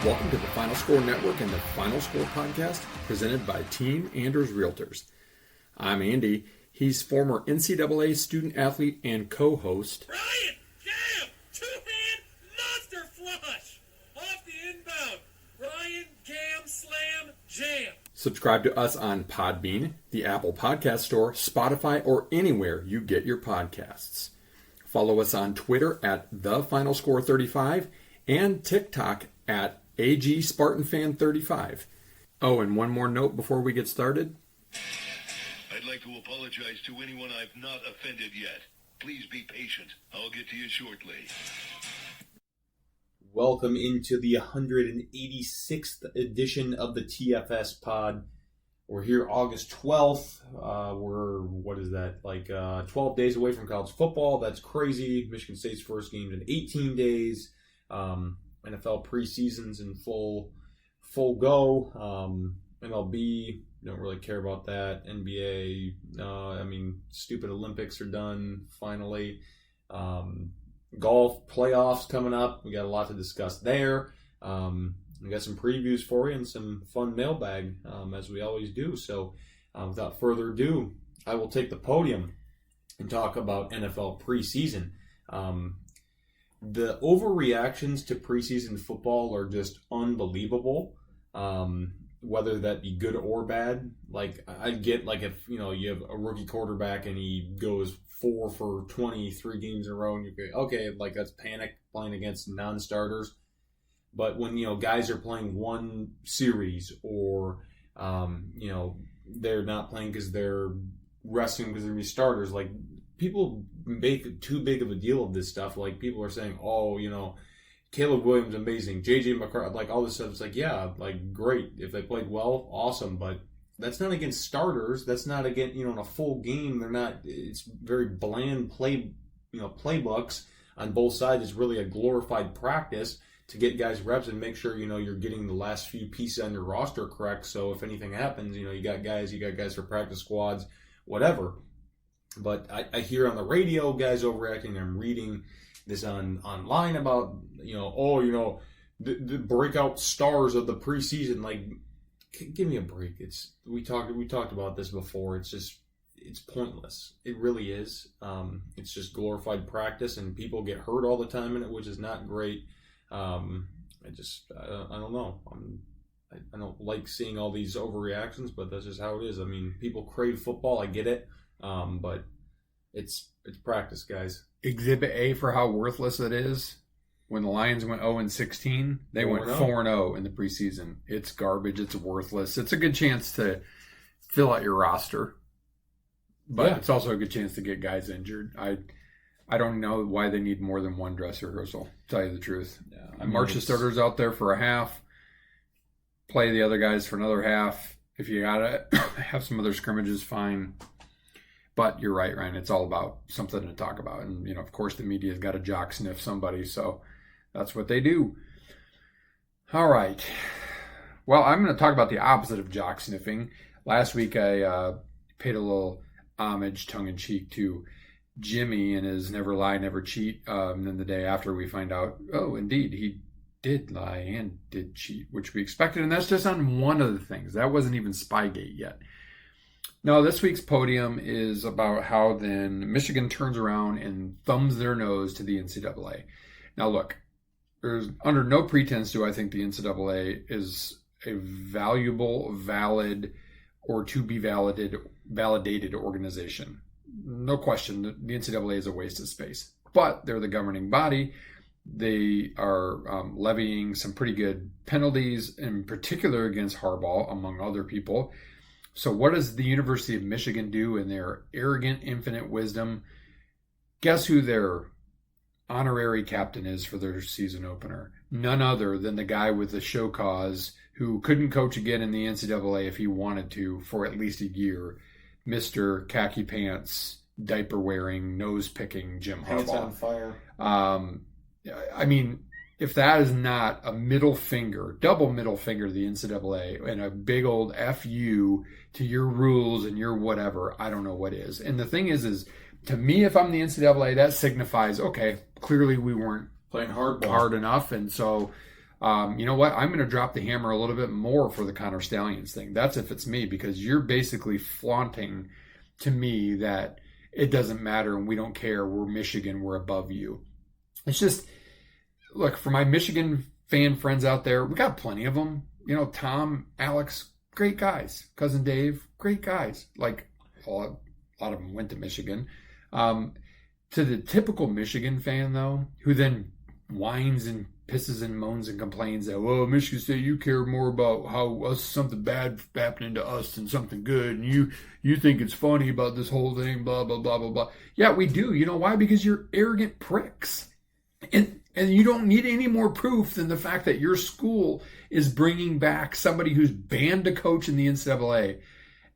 Welcome to the Final Score Network and the Final Score podcast presented by Team Anders Realtors. I'm Andy. He's former NCAA student athlete and co-host. Ryan, jam, two-hand monster flush off the inbound. Ryan, Cam, slam, jam. Subscribe to us on Podbean, the Apple Podcast Store, Spotify, or anywhere you get your podcasts. Follow us on Twitter at TheFinalScore35 and TikTok at AGSpartanFan35. Oh, and one more note before we get started. I'd like to apologize to anyone I've not offended yet. Please be patient. I'll get to you shortly. Welcome into the 186th edition of the TFS Pod. We're here August 12th. We're, 12 days away from college football. That's crazy. Michigan State's first game's in 18 days. NFL preseason's in full go. MLB, don't really care about that. NBA, stupid Olympics are done finally. Golf playoffs coming up. We got a lot to discuss there. We got some previews for you and some fun mailbag, as we always do. So without further ado, I will take the podium and talk about NFL preseason. The overreactions to preseason football are just unbelievable. Whether that be good or bad. Like, I get, if, you have a rookie quarterback and he goes 4 for 23 games in a row and you go, okay, that's panic playing against non-starters. But when, guys are playing one series or, they're not playing because they're resting because they're going to be starters, people make too big of a deal of this stuff. People are saying, Caleb Williams, amazing. J.J. McCarthy, all this stuff. It's great. If they played well, awesome. But that's not against starters. That's not against, in a full game. They're not. It's very bland playbooks on both sides. It's really a glorified practice to get guys reps and make sure, you're getting the last few pieces on your roster correct. So if anything happens, you got guys for practice squads, whatever. But I hear on the radio guys overreacting. I'm reading this online about, the breakout stars of the preseason. Give me a break. We talked about this before. It's pointless. It really is. It's just glorified practice, and people get hurt all the time in it, which is not great. I don't know. I don't like seeing all these overreactions, but that's just how it is. People crave football. I get it. But it's practice, guys. Exhibit A for how worthless it is. When the Lions went 0-16, they went 4-0 in the preseason. It's garbage. It's worthless. It's a good chance to fill out your roster, but It's also a good chance to get guys injured. I don't know why they need more than one dress rehearsal, to tell you the truth. Yeah, march the starters out there for a half, play the other guys for another half. If you got to have some other scrimmages, fine. But you're right, Ryan. It's all about something to talk about. And, of course, the media's got to jock sniff somebody. So that's what they do. All right. Well, I'm going to talk about the opposite of jock sniffing. Last week, I paid a little homage, tongue-in-cheek, to Jimmy and his never lie, never cheat. And then the day after, we find out, oh, indeed, he did lie and did cheat, which we expected. And that's just on one of the things. That wasn't even Spygate yet. Now, this week's podium is about how then Michigan turns around and thumbs their nose to the NCAA. Now, look, there's under no pretense do I think the NCAA is a valuable, valid, or to be validated organization. No question, the NCAA is a waste of space. But they're the governing body. They are levying some pretty good penalties, in particular against Harbaugh, among other people. So what does the University of Michigan do in their arrogant, infinite wisdom? Guess who their honorary captain is for their season opener? None other than the guy with the show cause who couldn't coach again in the NCAA if he wanted to for at least a year, Mr. Khaki Pants, diaper-wearing, nose-picking Jim Harbaugh. Pants on fire. If that is not a middle finger, double middle finger to the NCAA and a big old FU to your rules and your whatever, I don't know what is. And the thing is to me, if I'm the NCAA, that signifies, okay, clearly we weren't playing hard enough. And so You know what? I'm going to drop the hammer a little bit more for the Connor Stallions thing. That's if it's me, because you're basically flaunting to me that it doesn't matter and we don't care. We're Michigan. We're above you. It's just, look, for my Michigan fan friends out there, we got plenty of them. You know, Tom, Alex, great guys. Cousin Dave, great guys. Like, a lot of them went to Michigan. To the typical Michigan fan, though, who then whines and pisses and moans and complains that, well, Michigan State, you care more about how something bad happening to us than something good, and you think it's funny about this whole thing, blah, blah, blah, blah, blah. Yeah, we do. You know why? Because you're arrogant pricks. And you don't need any more proof than the fact that your school is bringing back somebody who's banned to coach in the NCAA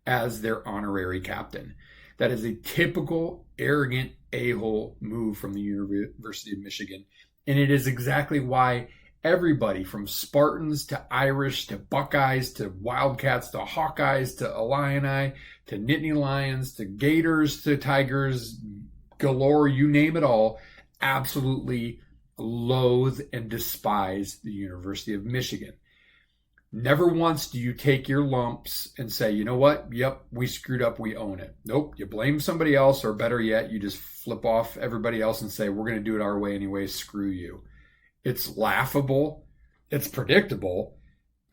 as their honorary captain. That is a typical arrogant a-hole move from the University of Michigan. And it is exactly why everybody from Spartans to Irish to Buckeyes to Wildcats to Hawkeyes to Illini to Nittany Lions to Gators to Tigers galore, you name it all, absolutely loathe and despise the University of Michigan. Never once do you take your lumps and say, you know what? Yep, we screwed up. We own it. Nope. You blame somebody else, or better yet, you just flip off everybody else and say, we're going to do it our way anyway. Screw you. It's laughable. It's predictable.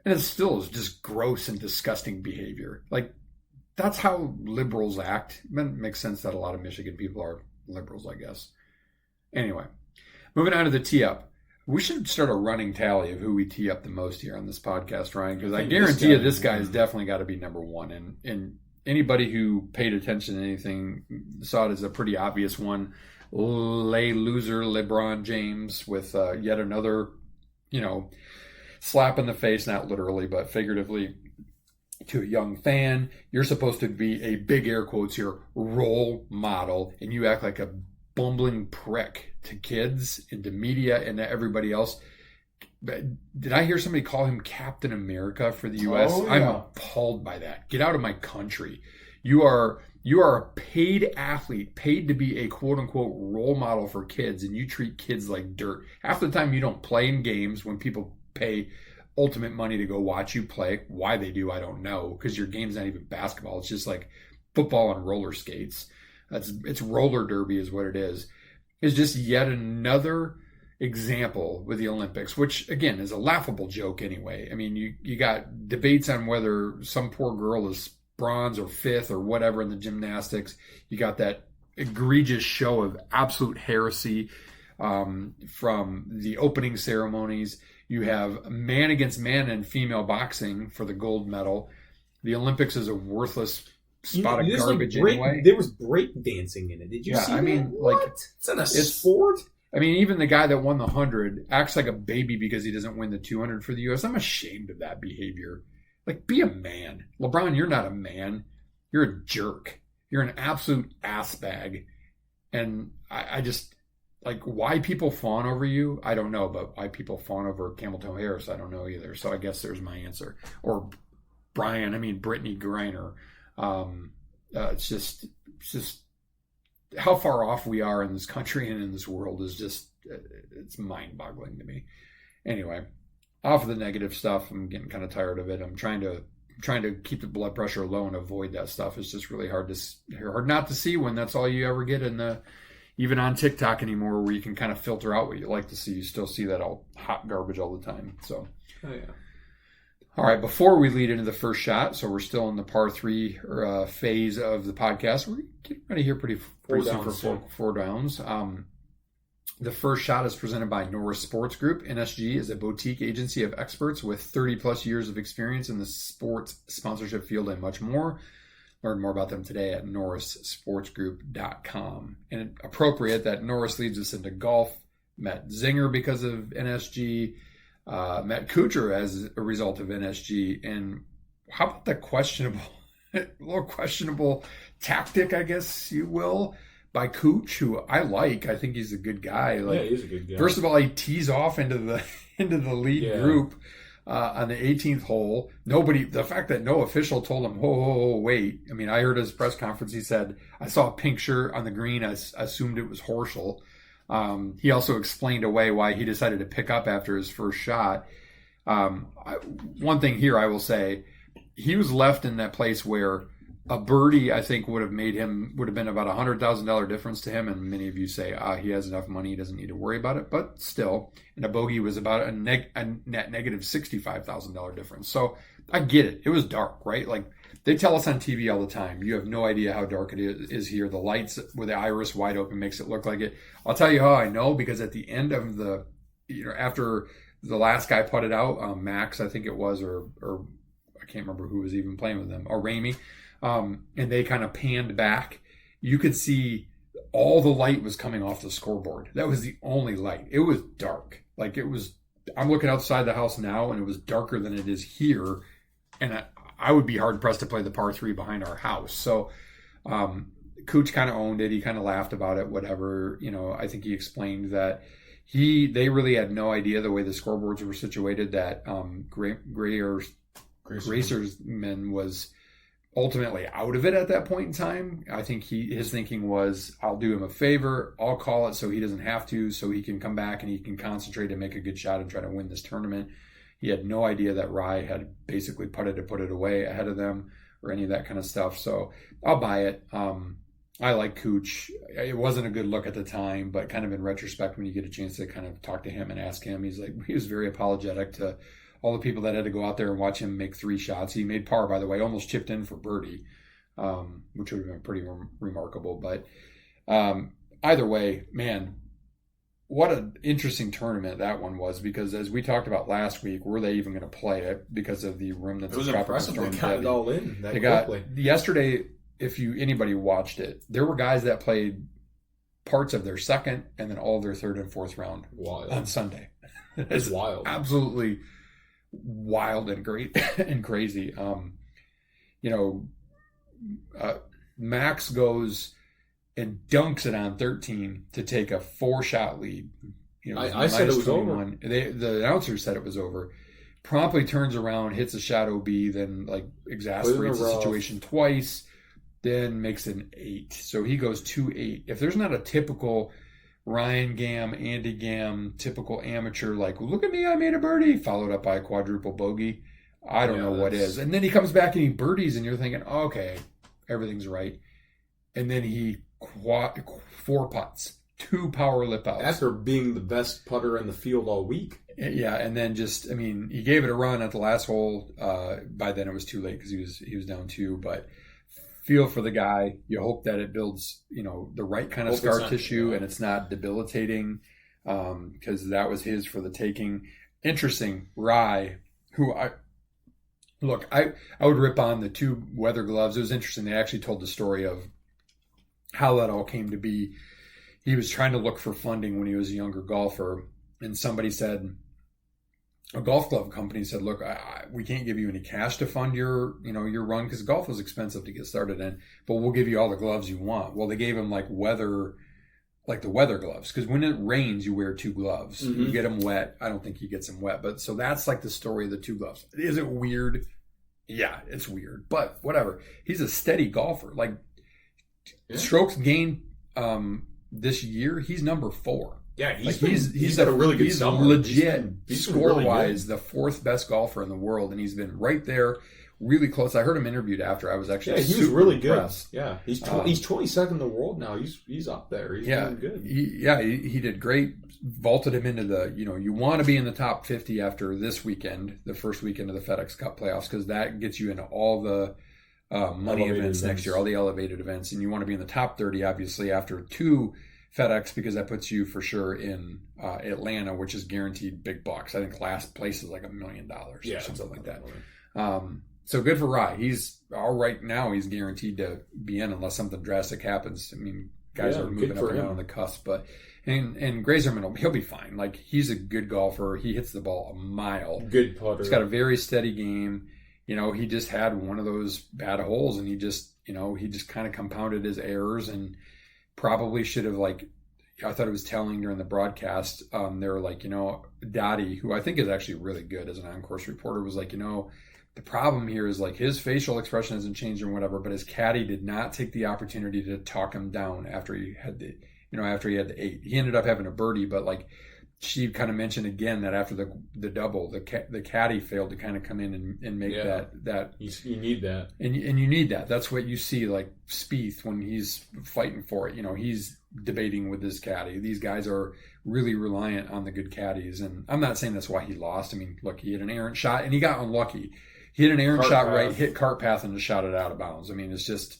And it still is just gross and disgusting behavior. Like, that's how liberals act. It makes sense that a lot of Michigan people are liberals, I guess. Anyway, moving on to the tee-up. We should start a running tally of who we tee up the most here on this podcast, Ryan, because I guarantee you this guy has definitely got to be number one. And anybody who paid attention to anything saw it as a pretty obvious one. Lay loser LeBron James with yet another, slap in the face, not literally, but figuratively, to a young fan. You're supposed to be a big air quotes here role model, and you act like a bumbling prick to kids and to media and to everybody else. Did I hear somebody call him Captain America for the U.S.? Oh, yeah. I'm appalled by that. Get out of my country. You are a paid athlete, paid to be a quote-unquote role model for kids, and you treat kids like dirt. Half the time you don't play in games when people pay ultimate money to go watch you play. Why they do, I don't know, because your game's not even basketball. It's just like football on roller skates. It's roller derby is what it is. It's just yet another example with the Olympics, which again is a laughable joke anyway. I mean, you got debates on whether some poor girl is bronze or fifth or whatever in the gymnastics. You got that egregious show of absolute heresy from the opening ceremonies. You have man against man in female boxing for the gold medal. The Olympics is a worthless spot of garbage anyway. There was break dancing in it. Did you see that? I mean, what? It's not a sport. I mean, even the guy that won the 100 acts like a baby because he doesn't win the 200 for the U.S. I'm ashamed of that behavior. Like, be a man. LeBron, you're not a man. You're a jerk. You're an absolute ass bag. And I just, like, why people fawn over you, I don't know. But why people fawn over Camel Toe Harris, I don't know either. So I guess there's my answer. Or Brittany Griner. It's just how far off we are in this country and in this world is just, it's mind-boggling to me. Anyway, off of the negative stuff. I'm getting kind of tired of it. I'm trying to keep the blood pressure low and avoid that stuff. It's just really hard not to see when that's all you ever get even on TikTok anymore, where you can kind of filter out what you like to see. You still see that all hot garbage all the time. So, oh yeah. All right, before we lead into the first shot, so we're still in the par 3 phase of the podcast. We're getting ready here pretty soon for four downs. The first shot is presented by Norris Sports Group. NSG is a boutique agency of experts with 30-plus years of experience in the sports sponsorship field and much more. Learn more about them today at norrissportsgroup.com. And appropriate that Norris leads us into golf. Met Zinger because of NSG. Met Kuchar as a result of NSG. And how about the little questionable tactic, I guess you will, by Cooch, who I like. I think he's a good guy. Yeah, he's a good guy. First of all, he tees off into the lead group on the 18th hole. The fact that no official told him, wait. I mean, I heard his press conference. He said, I saw a pink shirt on the green. I assumed it was Horschel. He also explained away why he decided to pick up after his first shot. One thing here I will say, he was left in that place where a birdie, I think, would have been about $100,000 difference to him. And many of you say, he has enough money, he doesn't need to worry about it. But still, and a bogey was about a net negative $65,000 difference. So I get it. It was dark, right? Like they tell us on TV all the time, you have no idea how dark it is here. The lights with the iris wide open makes it look like it. I'll tell you how I know, because at the end of after the last guy putted out, Max, I think it was, or I can't remember who was even playing with them, or Ramey. And they kind of panned back. You could see all the light was coming off the scoreboard. That was the only light. It was dark. Like I'm looking outside the house now, and it was darker than it is here. And I would be hard pressed to play the par 3 behind our house. So, Cooch kind of owned it. He kind of laughed about it, whatever. I think he explained that they really had no idea the way the scoreboards were situated, that Gracersman was ultimately out of it at that point in time. I think his thinking was, I'll do him a favor, I'll call it so he doesn't have to, so he can come back and he can concentrate and make a good shot and try to win this tournament. He had no idea that Rye had basically put it away ahead of them or any of that kind of stuff. So I'll buy it. I like Cooch. It wasn't a good look at the time, but kind of in retrospect, when you get a chance to kind of talk to him and ask him, he was very apologetic to all the people that had to go out there and watch him make 3 shots. He made par, by the way, almost chipped in for birdie, which would have been pretty remarkable. But either way, man, what an interesting tournament that one was, because as we talked about last week, were they even going to play it because of the remnants of tropical storm? They got it all in that quickly. Yesterday, if anybody watched it, there were guys that played parts of their second and then all of their third and fourth round on Sunday. It's wild. Absolutely wild and great and crazy. Max goes and dunks it on 13 to take a 4-shot lead. I said it was 21. Over. The announcer said it was over. Promptly turns around, hits a shot OB, then exasperates the situation twice, then makes an 8. So he goes 2-8. If there's not a typical Ryan Gam, Andy Gam, typical amateur, look at me, I made a birdie, followed up by a quadruple bogey, I don't know what is. And then he comes back and he birdies, and you're thinking, okay, everything's right. And then he 4 putts, 2 power lip outs. After being the best putter in the field all week. Yeah, and then he gave it a run at the last hole. By then it was too late because he was down 2, but feel for the guy. You hope that it builds, the right kind of scar tissue and it's not debilitating, because that was his for the taking. Interesting, Rye, who I would rip on the 2 weather gloves. It was interesting. They actually told the story of how that all came to be. He was trying to look for funding when he was a younger golfer, and somebody said, a golf glove company said, look, we can't give you any cash to fund your run, because golf was expensive to get started in, but we'll give you all the gloves you want. Well, they gave him the weather gloves, because when it rains, you wear 2 gloves. Mm-hmm. You get them wet. I don't think he gets them wet, but so that's the story of the 2 gloves. Is it weird? Yeah, it's weird, but whatever. He's a steady golfer. Strokes gained this year, he's number 4. Yeah, he's got a really good summer. Legit, score-wise, the 4th best golfer in the world, and he's been right there, really close. I heard him interviewed after. I was actually he was really impressed. Good. Yeah, he's 22nd in the world now. He's up there. He's doing good. He did great. Vaulted him into the, you want to be in the top 50 after this weekend, the first weekend of the FedEx Cup playoffs, because that gets you into all the money events next year, all the elevated events, and you want to be in the top 30, obviously, after 2 FedEx, because that puts you for sure in Atlanta, which is guaranteed big bucks. I think last place is $1 million or something like that. So good for Rye. He's all right now. He's guaranteed to be in unless something drastic happens. I mean, guys are moving up and down on the cusp, but and Grazerman, he'll be fine. He's a good golfer. He hits the ball a mile. Good putter. He's got a very steady game. He just had one of those bad holes, and he just kind of compounded his errors, and probably should have, I thought it was telling during the broadcast, they were Dottie, who I think is actually really good as an on-course reporter, was the problem here is his facial expression hasn't changed or whatever, but his caddy did not take the opportunity to talk him down after he had the 8. He ended up having a birdie, but she kind of mentioned again that after the double, the caddy failed to kind of come in and make that you need that, and you need that. That's what you see, like Spieth when he's fighting for it. He's debating with his caddy. These guys are really reliant on the good caddies, and I'm not saying that's why he lost. I mean, look, he hit an errant shot and he got unlucky. He hit an errant shot right, hit cart path, and just shot it out of bounds. I mean, it's just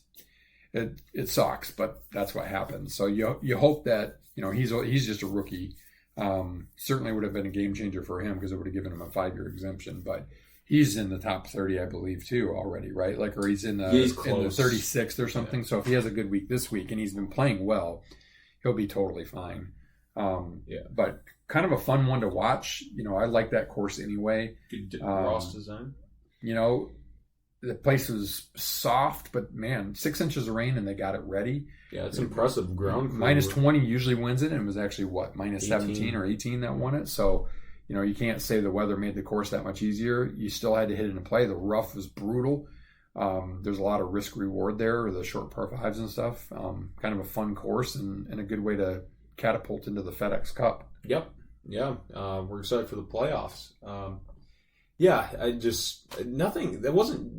it sucks, but that's what happens. So you hope that he's just a rookie. Certainly would have been a game changer for him because it would have given him a 5-year exemption, but he's in the top 30, I believe, too, already, right? Like, or he's in the 36th or something. Yeah. So if he has a good week this week and he's been playing well, he'll be totally fine. But kind of a fun one to watch. I like that course anyway. Good Ross design. The place was soft, but man, 6 inches of rain and they got it ready. Yeah, it's impressive ground. Minus 20 usually wins it, and it was actually what, minus 17 or 18 that won it. So, you can't say the weather made the course that much easier. You still had to hit it in play. The rough was brutal. There's a lot of risk reward there, the short par fives and stuff. Kind of a fun course and a good way to catapult into the FedEx Cup. Yep. Yeah. We're excited for the playoffs.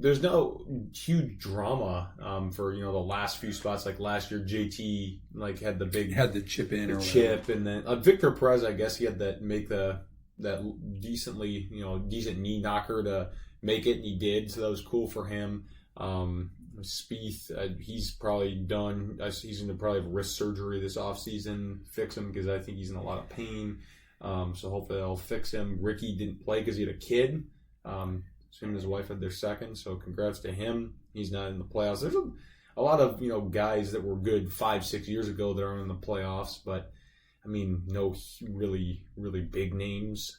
There's no huge drama for the last few spots. Like last year, JT had the chip in and then Victor Perez, I guess he had that decent knee knocker to make it, and he did. So that was cool for him. Spieth, he's probably done. He's going to probably have wrist surgery this offseason, fix him because I think he's in a lot of pain. So hopefully they'll fix him. Ricky didn't play because he had a kid. Him and his wife had their second, so congrats to him. He's not in the playoffs. There's a lot of guys that were good 5-6 years ago that aren't in the playoffs, but I mean no really really big names.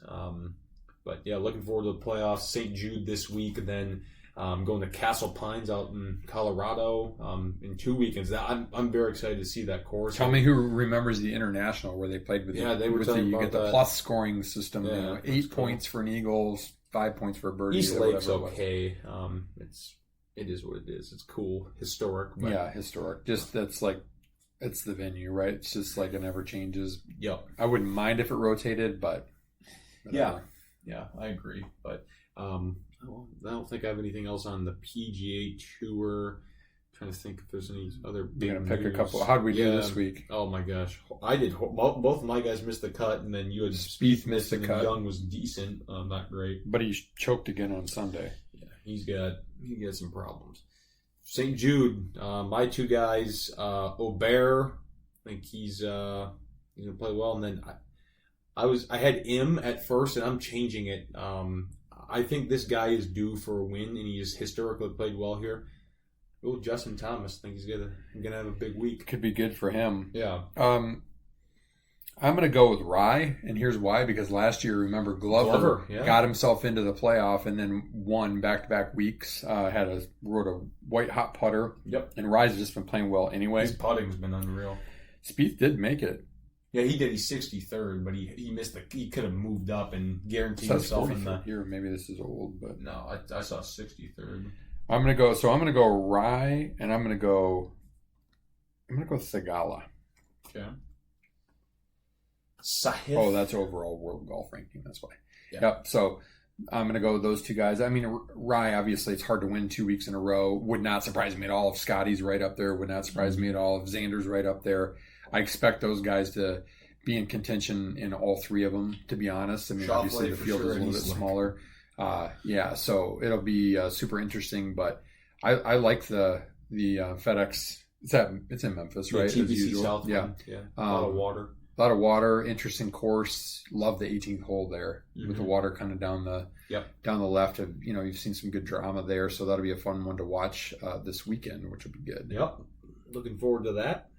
But yeah, looking forward to the playoffs. St. Jude this week, and then going to Castle Pines out in Colorado in 2 weekends. I'm very excited to see that course. Tell me who remembers the International where they played with they were talking you about get the that. Plus scoring system. Yeah, 8 points for an Eagles, 5 points for a birdie. East Lake's okay. It is what it is. It's cool, historic. But... Yeah, historic. Just that's like it's the venue, right? It's just like it never changes. Yep. I wouldn't mind if it rotated, but yeah, I agree. But I don't think I have anything else on the PGA Tour. I'm trying to think if there's any other big news. Pick a couple. How did we do this week? Oh my gosh, I did. Both of my guys missed the cut, and then you had Spieth missed the cut. Young was decent, not great, but he choked again on Sunday. Yeah, he got some problems. St. Jude, my two guys, Aubert, I think he's gonna play well, and then I had him at first, and I'm changing it. I think this guy is due for a win, and he has historically played well here. Oh, Justin Thomas, I think he's gonna have a big week. Could be good for him. Yeah. I'm going to go with Rye, and here's why. Because last year, remember, Glover got himself into the playoff and then won back-to-back weeks. Wrote a white-hot putter. Yep. And Rye's just been playing well anyway. His putting's been unreal. Spieth did make it. Yeah, he did. He's 63rd, but he missed he could have moved up and guaranteed himself in the... Here, maybe this is old, but... No, I saw 63rd. I'm going to go Rye, and I'm going to go Segala. Okay. Sahith. Oh, that's overall world golf ranking. That's why. Yeah. Yep. So I'm going to go with those two guys. I mean, Rye, obviously, it's hard to win 2 weeks in a row. Would not surprise me at all if Scotty's right up there. Would not surprise me at all if Xander's right up there. I expect those guys to be in contention in all three of them, to be honest. I mean, obviously, the field is a little bit smaller. So it'll be super interesting. But I like the FedEx. It's in Memphis, right? TPC Southland. Yeah. A lot of water. A lot of water, interesting course. Love the 18th hole there with the water kind of down the left. You've seen some good drama there, so that'll be a fun one to watch this weekend, which will be good. Yep, looking forward to that.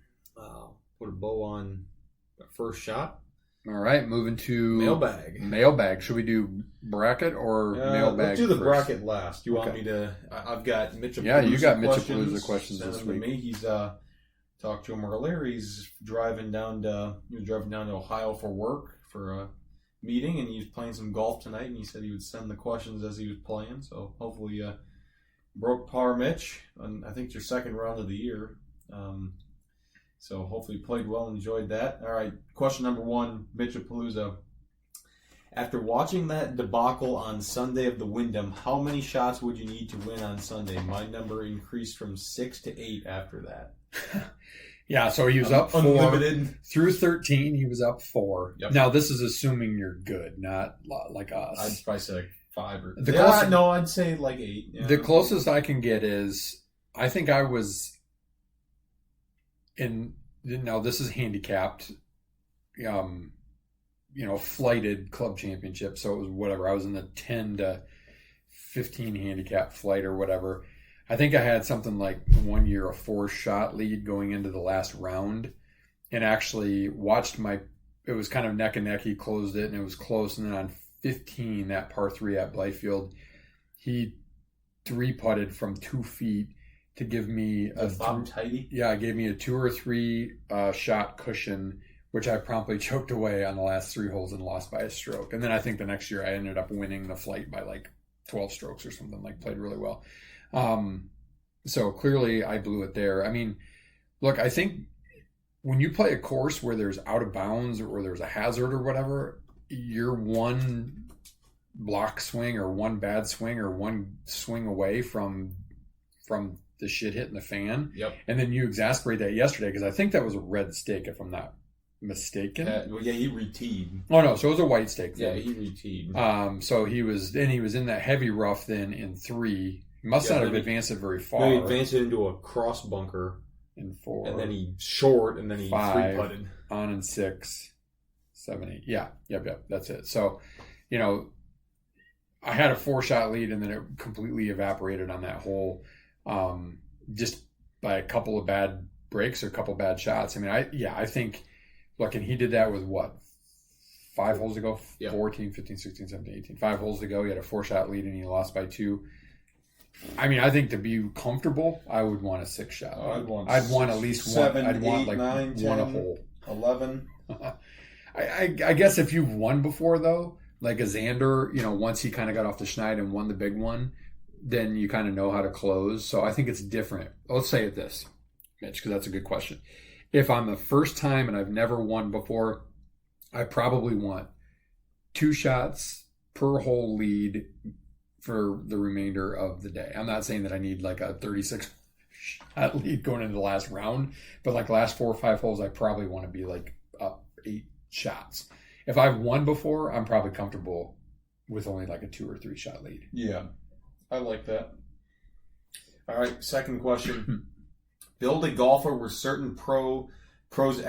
Put a bow on the first shot. All right, moving to mailbag. Should we do bracket or mailbag? Let's do the bracket last. You want me to? I've got Mitchell. Yeah, you got Mitchell questions this week. He's talked to him earlier. He's driving down to Ohio for work for a meeting, and he was playing some golf tonight. And he said he would send the questions as he was playing. So hopefully, broke par, Mitch. And I think it's your second round of the year. So hopefully, played well, enjoyed that. All right, question number one, Mitchell Palooza. After watching that debacle on Sunday of the Wyndham, how many shots would you need to win on Sunday? My number increased from 6 to 8 after that. Yeah, so he was up 4. Unlimited. Through 13, he was up 4. Yep. Now, this is assuming you're good, not like us. I'd probably say like 5 or... I'd say like 8. Yeah. The closest I can get is, I think I was in... Now, this is handicapped, flighted club championship. So it was whatever. I was in the 10 to 15 handicap flight or whatever. I think I had something like 1 year a 4-shot lead going into the last round, and actually watched it was kind of neck and neck. He closed it and it was close. And then on 15, that par 3 at Blythefield, he 3-putted from 2 feet to give me gave me a 2 or 3 shot cushion, which I promptly choked away on the last 3 holes and lost by a stroke. And then I think the next year I ended up winning the flight by like 12 strokes or something, like played really well. So clearly I blew it there. I mean, look, I think when you play a course where there's out of bounds or there's a hazard or whatever, you're one block swing or one bad swing or one swing away from the shit hitting the fan. Yep. And then you exasperate that yesterday, because I think that was a red stake, if I'm not mistaken. He re-teed. Oh no, so it was a white stake then. Yeah, he re-teed. So he was in that heavy rough then in 3. He must not have advanced it very far. No, he advanced it into a cross bunker in 4. And then he short, and then he 5, 3-putted. On in 6, 7, 8. Yeah, yep, that's it. So, I had a 4-shot lead, and then it completely evaporated on that hole, just by a couple of bad breaks or a couple of bad shots. I mean, I think, look, and he did that with what? 5 holes to go? Yep. 14, 15, 16, 17, 18. 5 holes to go. He had a 4-shot lead, and he lost by 2. I mean, I think to be comfortable, I would want a 6-shot. I'd want at least 7, one. I'd 8, want like 9, 10, 1 a hole. 11. I guess if you've won before, though, like a Xander, once he kind of got off the schneid and won the big one, then you kind of know how to close. So I think it's different. Let's say it this, Mitch, because that's a good question. If I'm the first time and I've never won before, I probably want 2 shots per hole lead for the remainder of the day. I'm not saying that I need like a 36 shot lead going into the last round, but like last 4 or 5 holes, I probably want to be like up 8 shots. If I've won before, I'm probably comfortable with only like a 2 or 3 shot lead. Yeah, I like that. All right, second question. Build a golfer with certain pros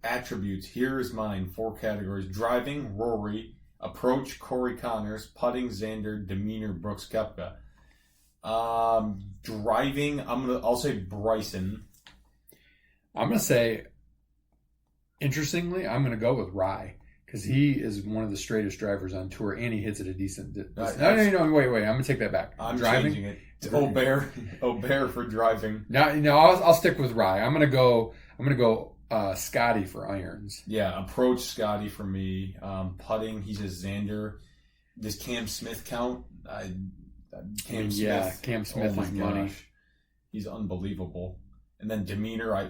attributes. Here is mine. 4 categories. Driving, Rory. Approach, Corey Connors. Putting, Xander. Demeanor, Brooks Koepka. Driving, I'll say Bryson. I'm gonna say, interestingly, I'm gonna go with Rye, because he is one of the straightest drivers on tour, and he hits at a decent distance. No, wait. I'm gonna take that back. I'm driving. Changing it. Aubert for driving. No, I'll stick with Rye. I'm gonna go Scotty for irons. Yeah, approach Scotty for me. Putting, he's a Xander. Does Cam Smith count? Cam Smith is money. He's unbelievable. And then demeanor, I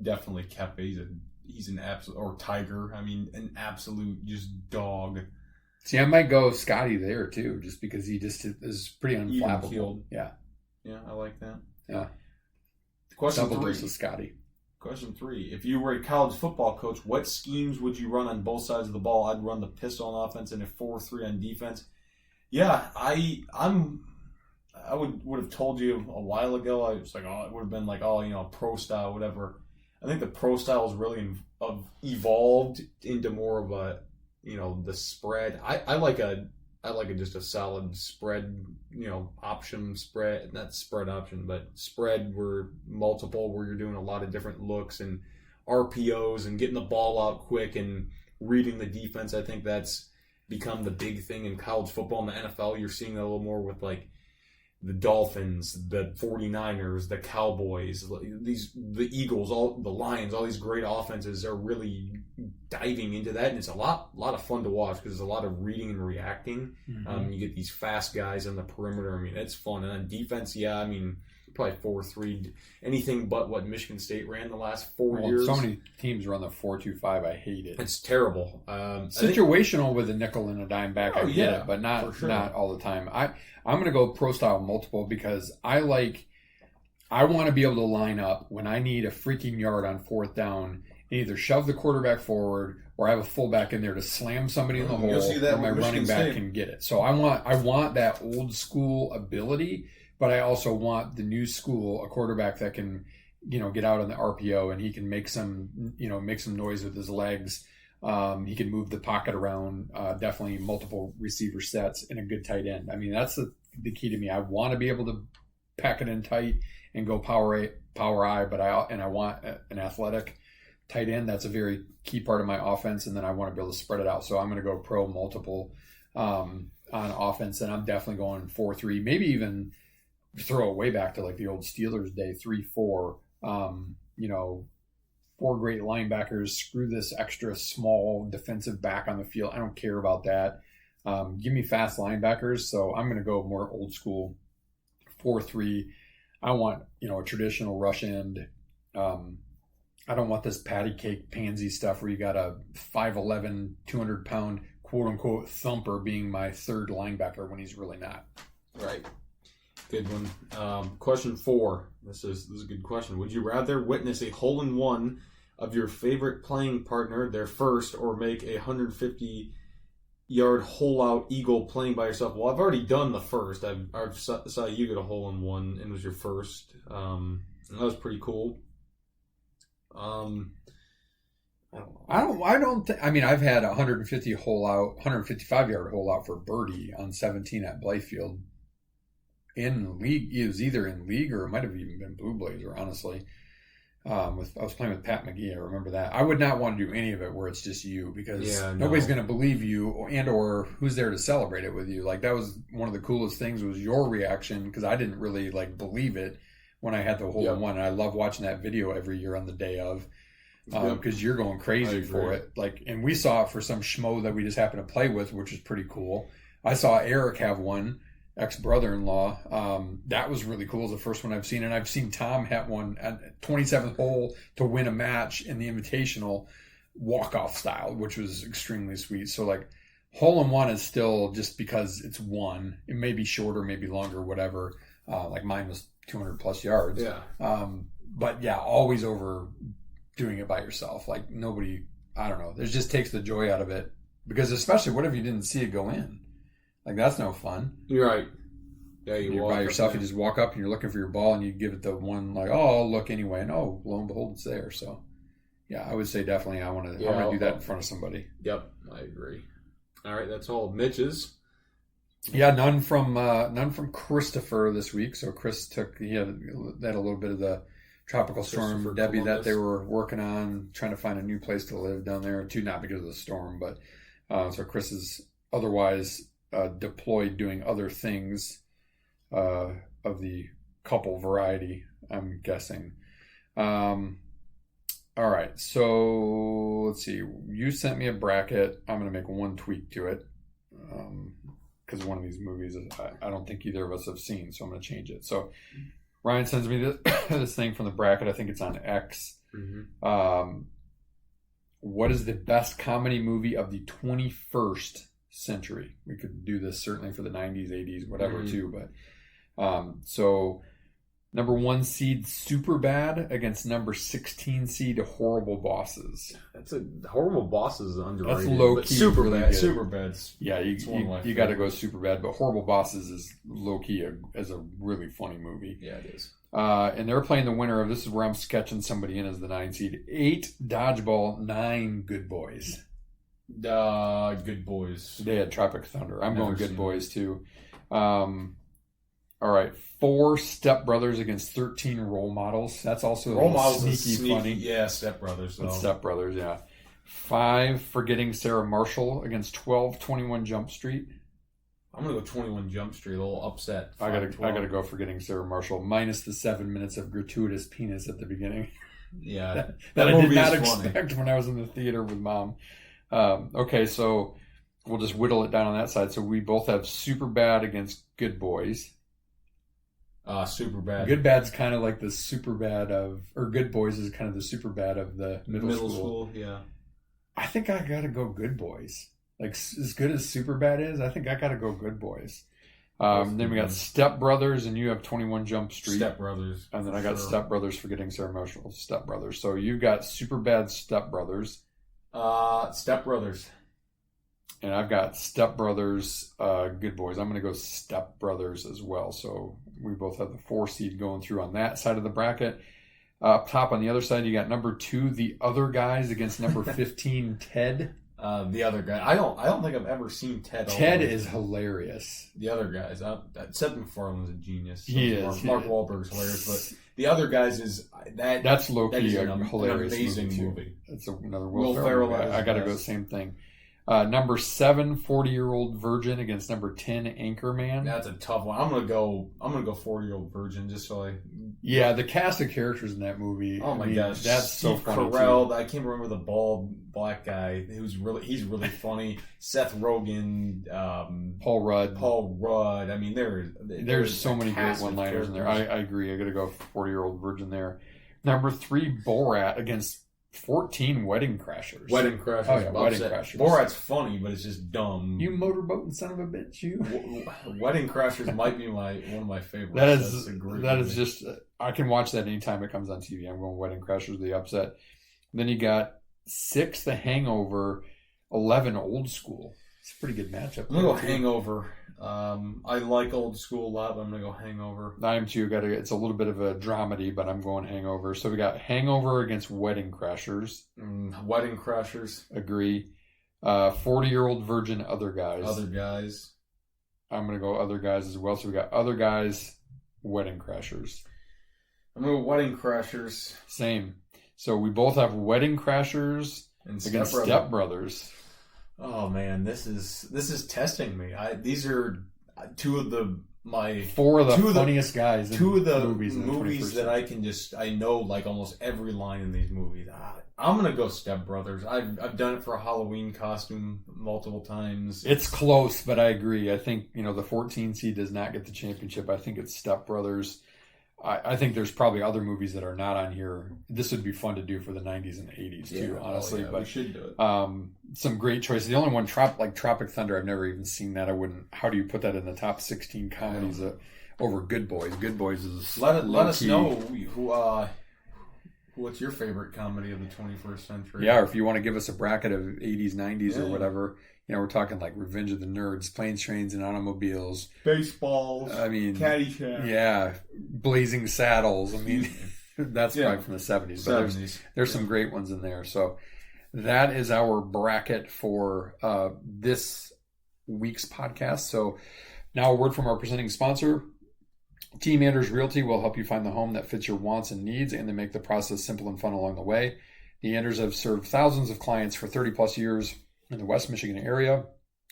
definitely Koepka. He's an absolute, or Tiger. I mean, an absolute just dog. See, I might go Scotty there too, just because he just is pretty unflappable. Yeah, I like that. Yeah. Question Double 3 versus Scotty. Question 3. If you were a college football coach, what schemes would you run on both sides of the ball? I'd run the pistol on offense and a 4-3 on defense. Yeah, I would have told you a while ago. I was like, it would have been like, pro style, whatever. I think the pro style has really evolved into more of a, the spread. I like just a solid spread, option spread, not spread option, but spread where you're doing a lot of different looks and RPOs and getting the ball out quick and reading the defense. I think that's become the big thing in college football. In the NFL, you're seeing that a little more with like the Dolphins, the 49ers, the Cowboys, the Eagles, the Lions, all these great offenses are really diving into that, and it's a lot of fun to watch because there's a lot of reading and reacting. You get these fast guys on the perimeter. I mean, it's fun. And on defense, probably 4-3. Anything but what Michigan State ran the last 4 Well, years. so many teams run the 4-2-5. I hate it. It's terrible. Situational with a nickel and a dime back, I get yeah, it, but not for sure. not all the time. I'm going to go pro style multiple because I want to be able to line up when I need a freaking yard on fourth down and either shove the quarterback forward or I have a fullback in there to slam somebody in the hole You'll see that or my with running Michigan back State. can get it. So I want that old school ability, but I also want the new school, a quarterback that can, get out on the RPO and he can make some noise with his legs. He can move the pocket around, definitely multiple receiver sets and a good tight end. I mean, that's the key to me. I want to be able to pack it in tight and go power I, but I want an athletic tight end. That's a very key part of my offense, and then I want to be able to spread it out. So I'm going to go pro multiple on offense, and I'm definitely going 4-3, maybe even throw it way back to like the old Steelers day, 3-4. 4 great linebackers. Screw this extra small defensive back on the field. I don't care about that. Give me fast linebackers. So I'm going to go more old school 4-3. I want, a traditional rush end. I don't want this patty cake pansy stuff where you got a 5'11", 200-pound quote unquote thumper being my third linebacker when he's really not. Right. Good one. Question 4. This is a good question. Would you rather witness a hole-in-one of your favorite playing partner, their first, or make a 150-yard hole-out eagle playing by yourself? Well, I've already done the first. I saw you get a hole-in-one, and it was your first. And that was pretty cool. I don't know. I mean, I've had 155-yard hole out for birdie on 17 at Blythefield. In league, it was either in league or it might have even been Blue Blazer, honestly. I was playing with Pat McGee. I remember that. I would not want to do any of it where it's just you because nobody's going to believe you or who's there to celebrate it with you. Like that was one of the coolest things was your reaction because I didn't really believe it when I had the hole in one. And I love watching that video every year on the day of because you're going crazy for it. And we saw it for some schmo that we just happened to play with, which is pretty cool. I saw Eric have one. Ex-brother-in-law. That was really cool. It was the first one I've seen. And I've seen Tom have one at 27th hole to win a match in the Invitational walk-off style, which was extremely sweet. So, hole-in-one is still just because it's one. It may be shorter, maybe longer, whatever. Mine was 200-plus yards. Yeah. But, yeah, always over doing it by yourself. Nobody, I don't know. It just takes the joy out of it. Because especially, what if you didn't see it go in? That's no fun. You're right. Yeah, you're by yourself. You just walk up and you're looking for your ball and you give it the one I'll look anyway. And lo and behold, it's there. So, yeah, I would say definitely I want to do that in front of somebody. Yep, I agree. All right, that's all Mitch's. Yeah, none from Christopher this week. So Chris he had a little bit of the tropical storm Debbie Columbus that they were working on, trying to find a new place to live down there too. Not because of the storm, but so Chris is otherwise deployed doing other things of the couple variety, I'm guessing. All right, so let's see. You sent me a bracket. I'm going to make one tweak to it because one of these movies I don't think either of us have seen, so I'm going to change it. So Ryan sends me this thing from the bracket. I think it's on X. Mm-hmm. What is the best comedy movie of the 21st century? We could do this certainly for the 90s, 80s, whatever too, but so number 1 seed Superbad against number 16 seed Horrible Bosses. Horrible Bosses is underrated. That's low key. Superbad's you got to go Superbad, but Horrible Bosses is low key as a really funny movie. Yeah, it is. And they're playing the winner of, this is where I'm sketching somebody in as the 9 seed, 8 Dodgeball, 9 Good Boys. Good Boys. They had Tropic Thunder. I'm going Good Boys too. All right, 4 Step Brothers against 13 Role Models. That's also Role Models sneaky funny. Yeah, Step Brothers. So. Step Brothers, yeah. 5 Forgetting Sarah Marshall against 12 21 Jump Street. I'm gonna go 21 Jump Street. A little upset. I gotta go Forgetting Sarah Marshall minus the 7 minutes of gratuitous penis at the beginning. Yeah, that I did not expect when I was in the theater with Mom. Okay, so we'll just whittle it down on that side. So we both have Superbad against Good Boys. Super Bad. Good Bad's kind of like the Super Bad of, or Good Boys is kind of the Super Bad of the middle school. Yeah. I think I gotta go Good Boys. Like, as good as Super Bad is, I think I gotta go Good Boys. Then we got Step Brothers, and you have 21 Jump Street. Step Brothers. And then I got Step Brothers for getting so emotional. Step Brothers. So you've got Super Bad Step Brothers. Step Brothers. And I've got Step Brothers, Good Boys. I'm going to go Step Brothers as well. So we both have the 4 seed going through on that side of the bracket. Up top on the other side, you got number 2, The Other Guys, against number 15, Ted. The Other Guy. I don't think I've ever seen Ted. Ted is hilarious. The Other Guys. Seth MacFarlane's a genius. He is. Mark Wahlberg's hilarious, but The Other Guys is that's low-key an hilarious amazing movie. That's another Will Ferrell movie. I got to go same thing. Number 7, 40-Year-Old Virgin, against number 10, Anchorman. That's a tough one. I'm gonna go 40-Year-Old Virgin, just so I. Yeah, the cast of characters in that movie. Oh my gosh, that's Steve so funny Carell. too. I can't remember the bald black guy. He's really funny. Seth Rogen, Paul Rudd. I mean, there's so many great one-liners in there. I agree. I got to go 40-Year-Old Virgin there. Number 3, Borat, against 14, Wedding Crashers. Wedding Crashers. Oh yeah, Wedding Crashers. Borat's funny, but it's just dumb. You motorboating son of a bitch, you. Wedding Crashers might be one of my favorites. That is just. I can watch that anytime it comes on TV. I'm going Wedding Crashers, the upset. Then you got 6, The Hangover, 11, Old School. It's a pretty good matchup. I'm gonna go Hangover. I like Old School a lot, but I'm gonna go Hangover. I am too. It's a little bit of a dramedy, but I'm going Hangover. So we got Hangover against Wedding Crashers. Wedding Crashers. Agree. 40-Year-Old Virgin, Other Guys. Other Guys. I'm gonna go Other Guys as well. So we got Other Guys, Wedding Crashers. I'm gonna go Wedding Crashers. Same. So we both have Wedding Crashers against Step Brothers. Oh man, this is testing me. These are four of the funniest guys. Two of the movies that I know like almost every line in these movies. I'm gonna go Step Brothers. I've done it for a Halloween costume multiple times. It's close, but I agree. I think the 14 seed does not get the championship. I think it's Step Brothers. I think there's probably other movies that are not on here. This would be fun to do for the 90s and 80s too, honestly. But we should do it. Some great choices. The only one, like Tropic Thunder, I've never even seen that. I wouldn't. How do you put that in the top 16 comedies over Good Boys? Good Boys is let us know what's your favorite comedy of the 21st century. Yeah, or if you want to give us a bracket of 80s, 90s, or whatever. We're talking like Revenge of the Nerds, Planes, Trains, and Automobiles. Baseballs. I mean, Caddyshack. Yeah, Blazing Saddles. I mean, that's probably from the 70s. But there's some great ones in there. So that is our bracket for this week's podcast. So now a word from our presenting sponsor. Team Anders Realty will help you find the home that fits your wants and needs, and they make the process simple and fun along the way. The Anders have served thousands of clients for 30 plus years in the West Michigan area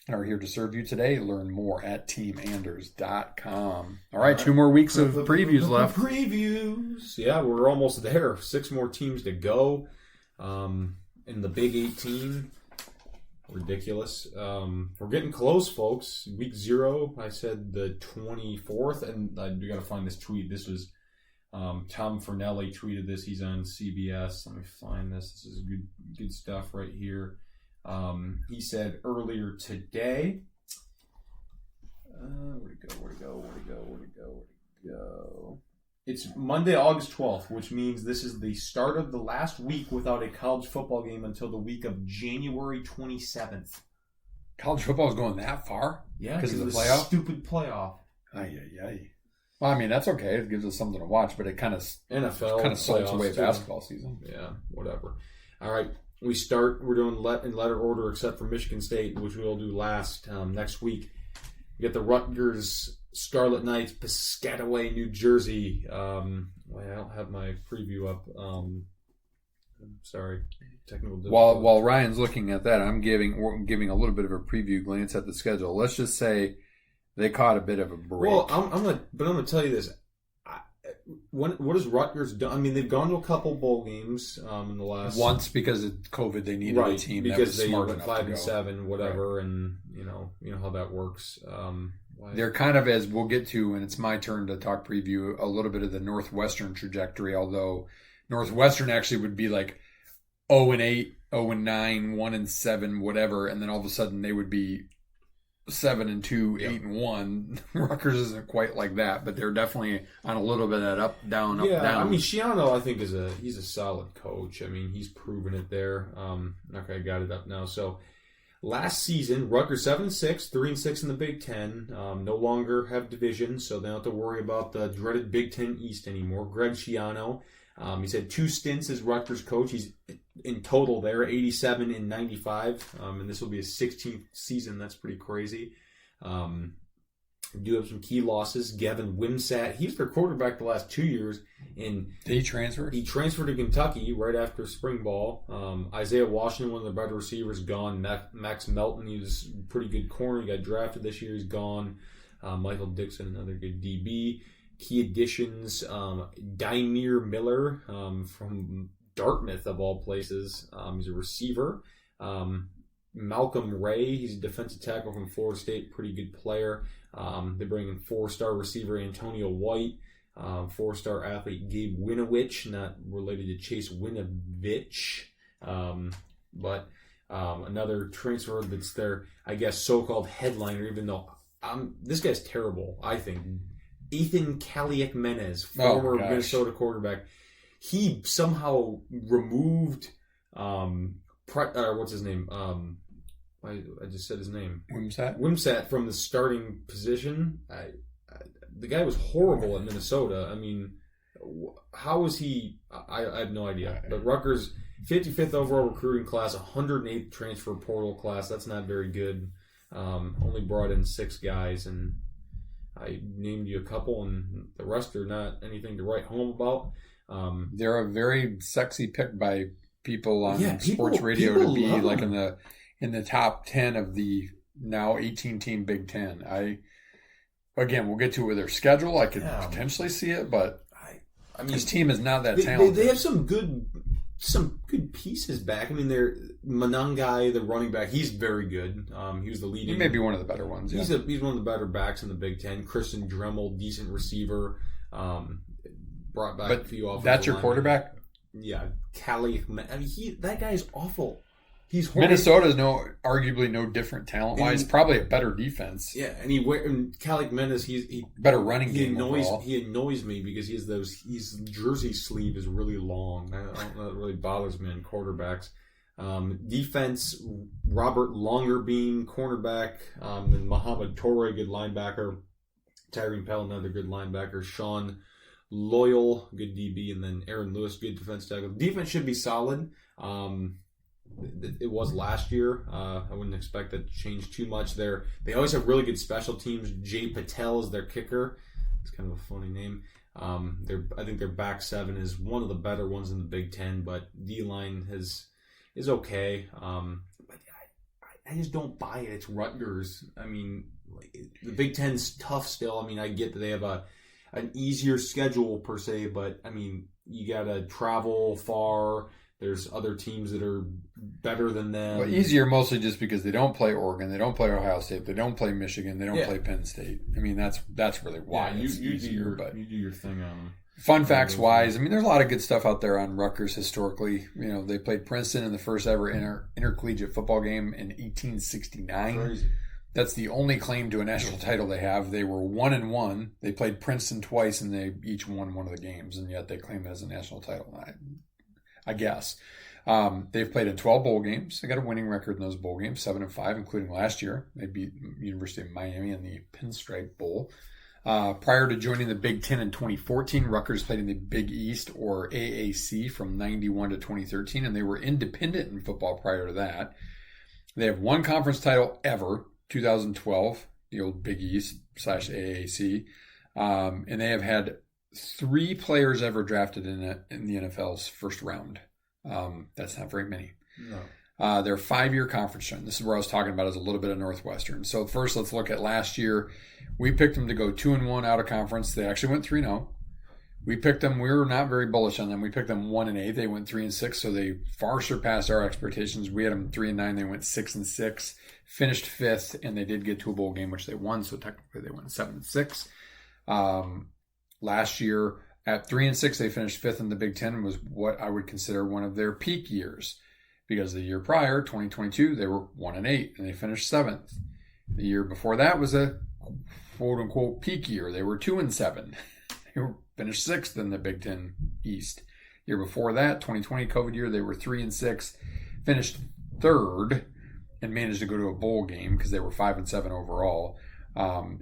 and are here to serve you today. Learn more at teamanders.com. All right, 2 more weeks of previews left. Previews. Yeah, we're almost there. 6 more teams to go in the Big 18. Ridiculous. We're getting close, folks. Week 0, I said the 24th, and we got to find this tweet. This was Tom Fernelli tweeted this. He's on CBS. Let me find this. This is good stuff right here. He said earlier today. Where'd it go? It's Monday, August 12th, which means this is the start of the last week without a college football game until the week of January 27th. College football is going that far? Yeah, because of the playoff? Stupid playoff. Well, I mean, that's okay. It gives us something to watch, but it kind of salts away basketball season. Yeah, whatever. All right. We're doing in letter order except for Michigan State, which we'll do last next week. We get the Rutgers Scarlet Knights, Piscataway, New Jersey. I don't have my preview up. Sorry, technical difficulty. While Ryan's looking at that, I'm giving a little bit of a preview glance at the schedule. Let's just say they caught a bit of a break. Well, I'm gonna tell you this. What has Rutgers done? I mean, they've gone to a couple bowl games in the last once because of COVID. They needed a team because that was smart enough 5-7, whatever, right. And you know how that works. They're kind of, as we'll get to, and it's my turn to talk preview, a little bit of the Northwestern trajectory, although Northwestern actually would be like 0-8, 0-9, 1-7, whatever, and then all of a sudden they would be 7-2, 8-1. Rutgers isn't quite like that, but they're definitely on a little bit of that up, down. I mean, Schiano, I think he's a solid coach. I mean, he's proven it there. Okay, I got it up now. So last season, Rutgers 7-6, 3-6 in the Big Ten. No longer have division, so they don't have to worry about the dreaded Big Ten East anymore. Greg Schiano. He's had 2 stints as Rutgers coach. He's in total there, 87 and 95. And this will be his 16th season. That's pretty crazy. Do have some key losses. Gavin Wimsatt, he's their quarterback the last 2 years. And did he transfer? He transferred to Kentucky right after spring ball. Isaiah Washington, one of the better receivers, gone. Max Melton, he was a pretty good corner. He got drafted this year. He's gone. Michael Dixon, another good DB. Key additions, Daimir Miller from Dartmouth, of all places. He's a receiver. Malcolm Ray, he's a defensive tackle from Florida State, pretty good player. They bring in 4-star receiver Antonio White, 4-star athlete Gabe Winovich, not related to Chase Winovich, but another transfer that's their, I guess, so-called headliner, even though this guy's terrible, I think. Ethan Kaliakmenez, former Minnesota quarterback, he somehow removed what's his name? I just said his name. Wimsatt from the starting position. The guy was horrible at Minnesota. I mean, how was he? I have no idea. But Rutgers, 55th overall recruiting class, 108th transfer portal class. That's not very good. Only brought in 6 guys, and I named you a couple, and the rest are not anything to write home about. They're a very sexy pick by people on sports radio to be like in the top 10 of the now 18-team Big Ten. Again, we'll get to it with their schedule. I could potentially see it, but I mean, this team is not that talented. They have some good pieces back. I mean, Manangai, the running back, he's very good. He was the leading. He may be one of the better ones. He's one of the better backs in the Big Ten. Christian Dremel, decent receiver. Brought back a few offensive that's your linemen. quarterback? Yeah, Callie. I mean, that guy is awful. He's horrible. Minnesota's arguably no different talent-wise. Probably a better defense. Yeah, and Callie Mendes, he better running game overall. He annoys me because his jersey sleeve is really long. I don't know, that really bothers me on quarterbacks. Defense, Robert Longerbeam, cornerback, and Muhammad Torre, good linebacker. Tyreen Pell, another good linebacker. Sean Loyal, good DB, and then Aaron Lewis, good defense tackle. Defense should be solid. It was last year. I wouldn't expect that to change too much there. They always have really good special teams. Jay Patel is their kicker. It's kind of a funny name. I think their back 7 is one of the better ones in the Big Ten, but D-line is okay. But I just don't buy it. It's Rutgers. I mean, the Big Ten's tough still. I mean, I get that they have an easier schedule per se, but I mean, you got to travel far. There's other teams that are better than them. Well, easier mostly just because they don't play Oregon, they don't play Ohio State, they don't play Michigan, they don't play Penn State. I mean, that's really why it's easier. You do your thing on fun facts wise. I mean, there's a lot of good stuff out there on Rutgers historically. You know, they played Princeton in the first ever intercollegiate football game in 1869. Crazy. That's the only claim to a national title they have. They were 1-1. They played Princeton twice, and they each won one of the games, and yet they claim it as a national title. I guess. They've played in 12 bowl games. They got a winning record in those bowl games, 7-5, including last year. They beat University of Miami in the Pinstripe Bowl. Prior to joining the Big Ten in 2014, Rutgers played in the Big East, or AAC, from 91 to 2013, and they were independent in football prior to that. They have one conference title ever, 2012, the old Big East / AAC, and they have had 3 players ever drafted in the NFL's first round. That's not very many. No. Their 5-year conference trend. This is where I was talking about is a little bit of Northwestern. So first, let's look at last year. We picked them to go 2-1 out of conference. They actually went 3-0. We picked them. We were not very bullish on them. We picked them 1-8. They went 3-6, so they far surpassed our expectations. We had them 3-9. They went 6-6, finished 5th, and they did get to a bowl game, which they won. So technically, they went 7-6. Last year at 3-6, they finished 5th in the Big Ten. Was what I would consider one of their peak years, because the year prior, 2022, they were 1-8 and they finished 7th. The year before that was a quote unquote peak year. They were 2-7. They were finished 6th in the Big Ten East. Year before that, 2020 COVID year, they were 3-6, finished 3rd, and managed to go to a bowl game because they were 5-7 overall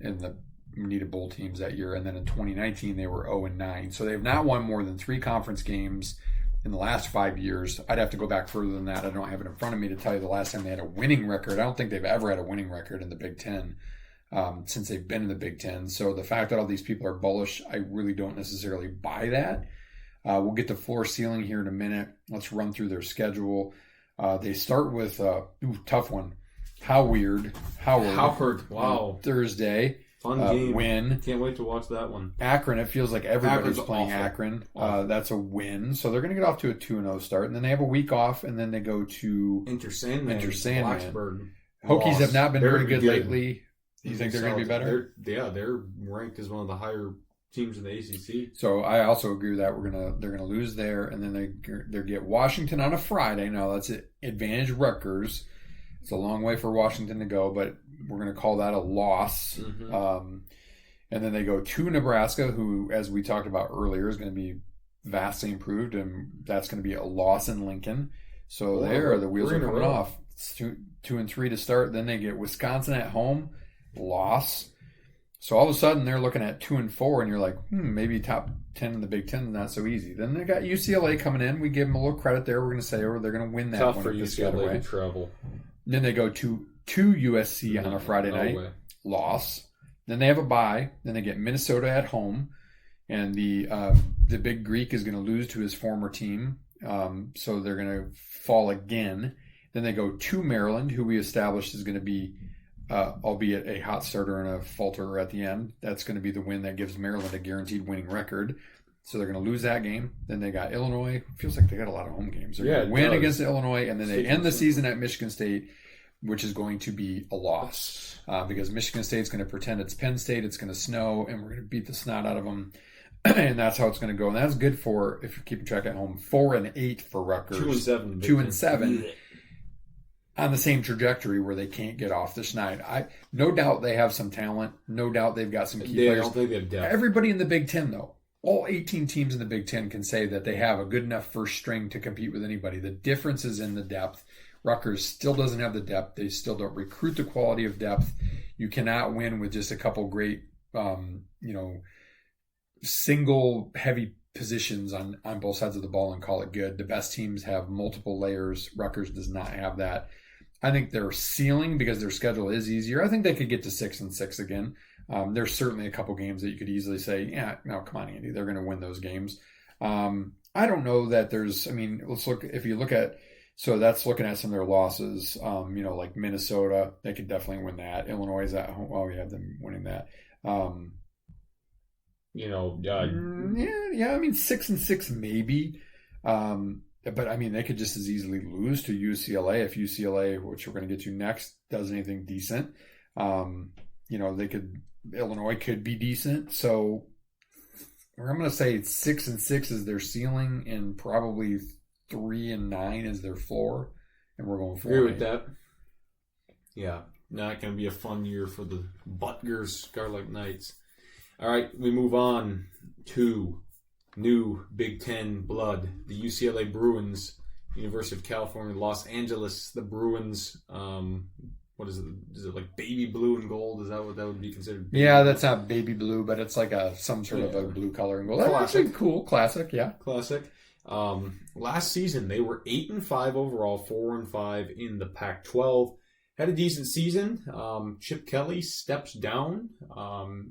in the needed bowl teams that year. And then in 2019, they were 0-9. So they've not won more than 3 conference games in the last 5 years. I'd have to go back further than that. I don't have it in front of me to tell you the last time they had a winning record. I don't think they've ever had a winning record in the Big Ten. Since they've been in the Big Ten. So the fact that all these people are bullish, I really don't necessarily buy that. We'll get to floor ceiling here in a minute. Let's run through their schedule. They start with tough one. Howard. Wow. Thursday. Fun game. Win. Can't wait to watch that one. Akron. It feels like everybody's Akron's playing awful. Akron. That's a win. So they're going to get off to a 2-0 start. And then they have a week off. And then they go to Enter Sandman. Blacksburg. Hokies have not been very good lately. You think they're going to be better? They're ranked as one of the higher teams in the ACC. So I also agree with that. They're gonna lose there, and then they get Washington on a Friday. Now that's an advantage Rutgers. It's a long way for Washington to go, but we're gonna call that a loss. Mm-hmm. And then they go to Nebraska, who, as we talked about earlier, is going to be vastly improved, and that's going to be a loss in Lincoln. So the wheels are coming off. It's 2-3 to start. Then they get Wisconsin at home. Loss. So all of a sudden they're looking at 2-4, and you're like, maybe top 10 in the Big Ten, not so easy. Then they got UCLA coming in. We give them a little credit there. We're going to say, they're going to win that Tough one. For UCLA to travel. Then they go to USC on a Friday night. Loss. Then they have a bye. Then they get Minnesota at home, and the Big Greek is going to lose to his former team. So they're going to fall again. Then they go to Maryland, who we established is going to be albeit a hot starter and a falterer at the end. That's going to be the win that gives Maryland a guaranteed winning record. So they're going to lose that game. Then they got Illinois. Feels like they got a lot of home games. They're going to win against Illinois, and then they end the season at Michigan State, which is going to be a loss because Michigan State's going to pretend it's Penn State. It's going to snow, and we're going to beat the snot out of them. And that's how it's going to go. And that's good for, if you're keeping track at home, 4-8 for Rutgers. 2-7. 2-7. On the same trajectory where they can't get off the schneid. No doubt they have some talent. No doubt they've got some key players. I don't think they have depth. Everybody in the Big Ten, though, all 18 teams in the Big Ten can say that they have a good enough first string to compete with anybody. The difference is in the depth. Rutgers still doesn't have the depth. They still don't recruit the quality of depth. You cannot win with just a couple great, single heavy positions on both sides of the ball and call it good. The best teams have multiple layers. Rutgers does not have that. I think their ceiling, because their schedule is easier, I think they could get to 6-6 again. There's certainly a couple games that you could easily say, no, come on, Andy, they're going to win those games. I don't know that let's look, if you look at, so that's looking at some of their losses, like Minnesota, they could definitely win that. Illinois is at home. Oh, we have them winning that. 6-6 maybe. But they could just as easily lose to UCLA if UCLA, which we're going to get to next, does anything decent. Illinois could be decent. So I'm going to say 6-6 is their ceiling, and probably 3-9 is their floor, and we're going 4-8. Agree with that. Yeah, not going to be a fun year for the Butgers Scarlet Knights. All right, we move on to new Big Ten blood, the UCLA Bruins, University of California, Los Angeles, the Bruins. What is it? Is it like baby blue and gold? Is that what that would be considered? Yeah, that's not baby blue, but it's like some sort of a blue color and gold. That's actually cool, classic, yeah. Classic. Last season, they were 8-5 overall, 4-5 in the Pac-12. Had a decent season. Chip Kelly steps down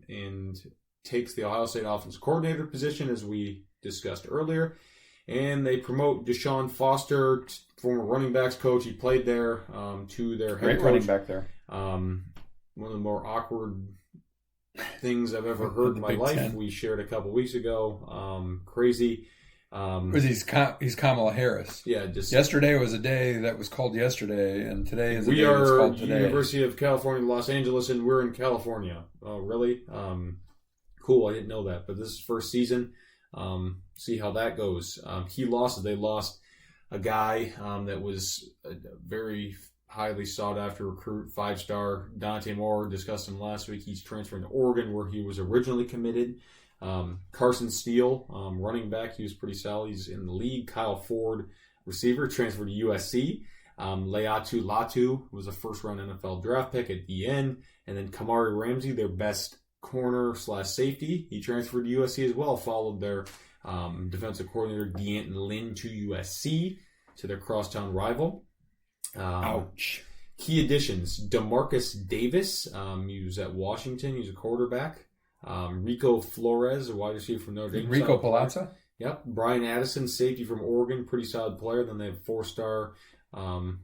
and takes the Ohio State offense coordinator position, as we discussed earlier. And they promote Deshaun Foster, former running backs coach. He played there, to their head coach. Great running back there. One of the more awkward things I've ever heard in my Big life. Ten. We shared a couple weeks ago. Crazy. Because he's Kamala Harris. Yeah, just Yesterday was a day that was called yesterday, and today is a we day that's are called today. University of California, Los Angeles, and we're in California. Oh, really? Cool. I didn't know that, but this is first season. See how that goes. They lost a guy that was a very highly sought after recruit, 5-star Dante Moore. Discussed him last week. He's transferring to Oregon, where he was originally committed. Carson Steele, running back, he was pretty solid. He's in the league. Kyle Ford, receiver, transferred to USC. Leatu Latu was a first-round NFL draft pick at the end. And then Kamari Ramsey, their best corner/safety, he transferred to USC as well, followed their defensive coordinator D'Anton Lynn to USC, to their crosstown rival. Ouch. Key additions: DeMarcus Davis, he was at Washington. He's a quarterback. Rico Flores, a wide receiver from Notre Dame. Enrico Palazzo? Yep. Brian Addison, safety from Oregon, pretty solid player. Then they have 4-star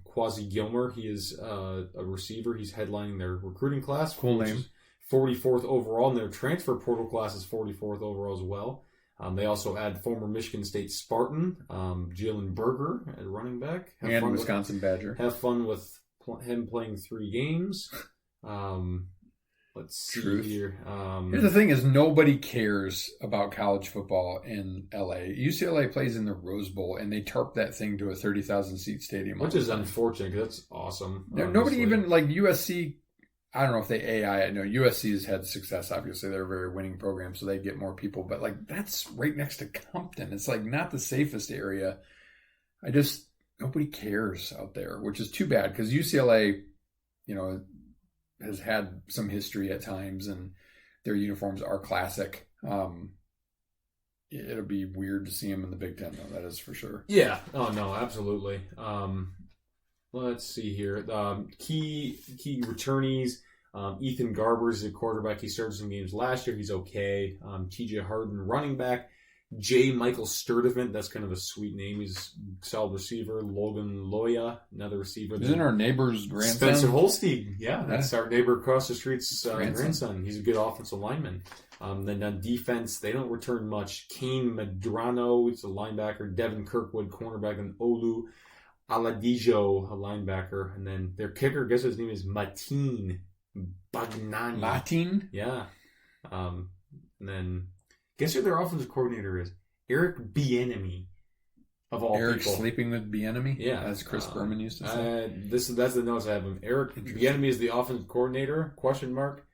Quasi Gilmer. He is a receiver. He's headlining their recruiting class. Cool name. 44th overall, and their transfer portal class is 44th overall as well. They also add former Michigan State Spartan, Jalen Berger at running back. And Wisconsin Badger. Have fun with him playing 3 games. Let's see here. Here's the thing is nobody cares about college football in LA. UCLA plays in the Rose Bowl, and they tarp that thing to a 30,000-seat stadium. Which is unfortunate, because that's awesome. Nobody even, like USC, I don't know if they AI it. No, USC has had success, obviously. They're a very winning program, so they get more people. But, like, that's right next to Compton. It's, like, not the safest area. Nobody cares out there, which is too bad, because UCLA, has had some history at times, and their uniforms are classic. It'll be weird to see them in the Big Ten, though. That is for sure. Yeah. Oh no, absolutely. Let's see here. Key returnees. Ethan Garber is a quarterback. He started some games last year. He's okay. T.J. Harden, running back. J. Michael Sturdivant, that's kind of a sweet name. He's a solid receiver. Logan Loya, another receiver. Isn't our neighbor's grandson? Spencer Holstein, that's our neighbor across the street's grandson. He's a good offensive lineman. Then on defense, they don't return much. Kane Medrano, he's a linebacker. Devin Kirkwood, cornerback. And Olu Aladijo, a linebacker. And then their kicker, guess his name is Mateen Bagnani. Mateen? Yeah. And then... guess who their offensive coordinator is? Eric Bieniemy, of all Eric people. Sleeping with Bieniemy? Yeah. As Chris Berman used to say. That's the notes I have him. Eric Bieniemy is the offensive coordinator, question mark.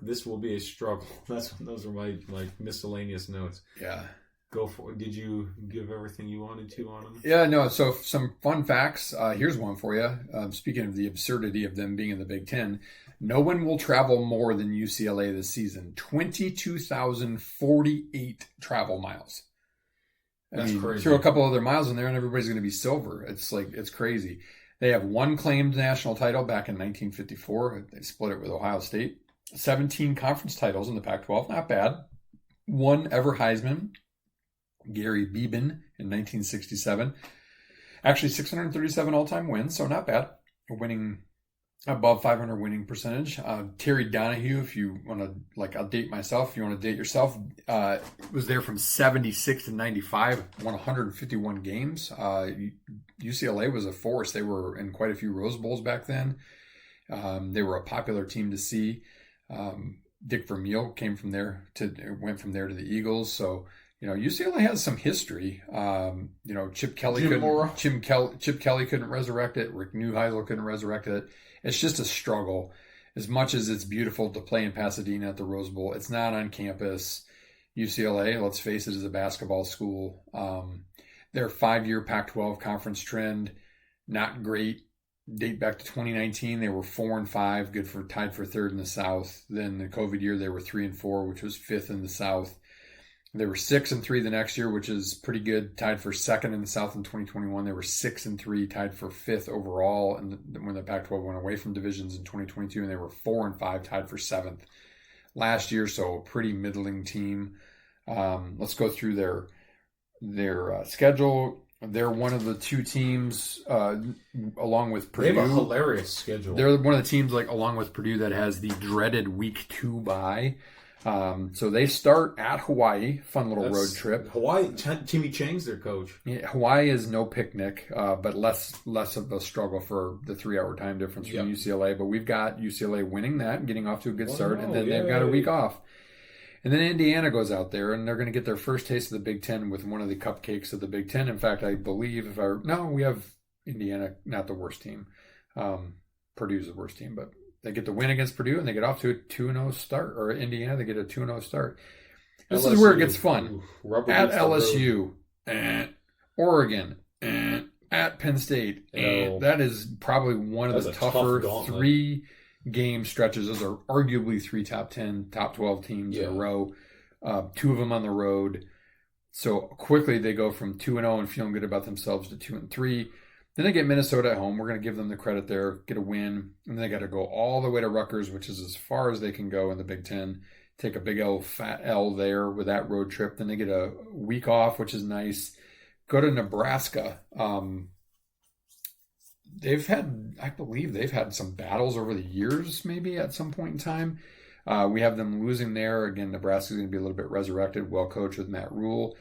This will be a struggle. Those are my miscellaneous notes. Yeah. Go for it. Did you give everything you wanted to on them? Yeah, no. So some fun facts. Here's one for you. Speaking of the absurdity of them being in the Big Ten, no one will travel more than UCLA this season. 22,048 travel miles. That's crazy. Throw a couple other miles in there and everybody's going to be silver. It's crazy. They have one claimed national title back in 1954. They split it with Ohio State. 17 conference titles in the Pac-12. Not bad. One ever Heisman. Gary Beeben in 1967. Actually, 637 all-time wins, so not bad. Winning above 500 winning percentage. Terry Donahue, if you want to, I'll date myself. If you want to date yourself, was there from 76 to 95. Won 151 games. UCLA was a force. They were in quite a few Rose Bowls back then. They were a popular team to see. Dick Vermeil went from there to the Eagles. So. UCLA has some history. Chip Kelly couldn't resurrect it. Rick Neuheisel couldn't resurrect it. It's just a struggle. As much as it's beautiful to play in Pasadena at the Rose Bowl, it's not on campus. UCLA, let's face it, is a basketball school. Their 5-year Pac-12 conference trend, not great. Date back to 2019, they were 4-5, tied for third in the South. Then the COVID year, they were 3-4, which was fifth in the South. They were 6-3 the next year, which is pretty good. Tied for second in the South in 2021. They were 6-3, tied for fifth overall. And when the Pac-12 went away from divisions in 2022, and they were 4-5, tied for seventh last year. So a pretty middling team. Let's go through their schedule. They're one of the two teams, along with They Purdue. have a hilarious schedule. They're one of the teams, like along with Purdue, that has the dreaded Week 2 bye. So they start at Hawaii. Fun little road trip. Hawaii, Timmy Chang's their coach. Yeah, Hawaii is no picnic, but less of a struggle for the 3-hour time difference from UCLA. But we've got UCLA winning that and getting off to a good start, and then they've got a week off. And then Indiana goes out there, and they're going to get their first taste of the Big Ten with one of the cupcakes of the Big Ten. In fact, I believe we have Indiana, not the worst team. Purdue's the worst team, but they get the win against Purdue, and they get off to a 2-0 start. Or Indiana, they get a 2-0 start. This is where it gets fun. At LSU, Oregon, at Penn State. That is probably one of the tougher 3-game stretches. Those are arguably 3 top 10, top 12 teams in a row. 2 of them on the road. So quickly they go from 2-0 and feeling good about themselves to 2-3. Then they get Minnesota at home. We're going to give them the credit there, get a win. And then they got to go all the way to Rutgers, which is as far as they can go in the Big Ten. Take a big fat L there with that road trip. Then they get a week off, which is nice. Go to Nebraska. I believe they've had some battles over the years, maybe at some point in time. We have them losing there. Again, Nebraska's going to be a little bit resurrected, well coached with Matt Rule.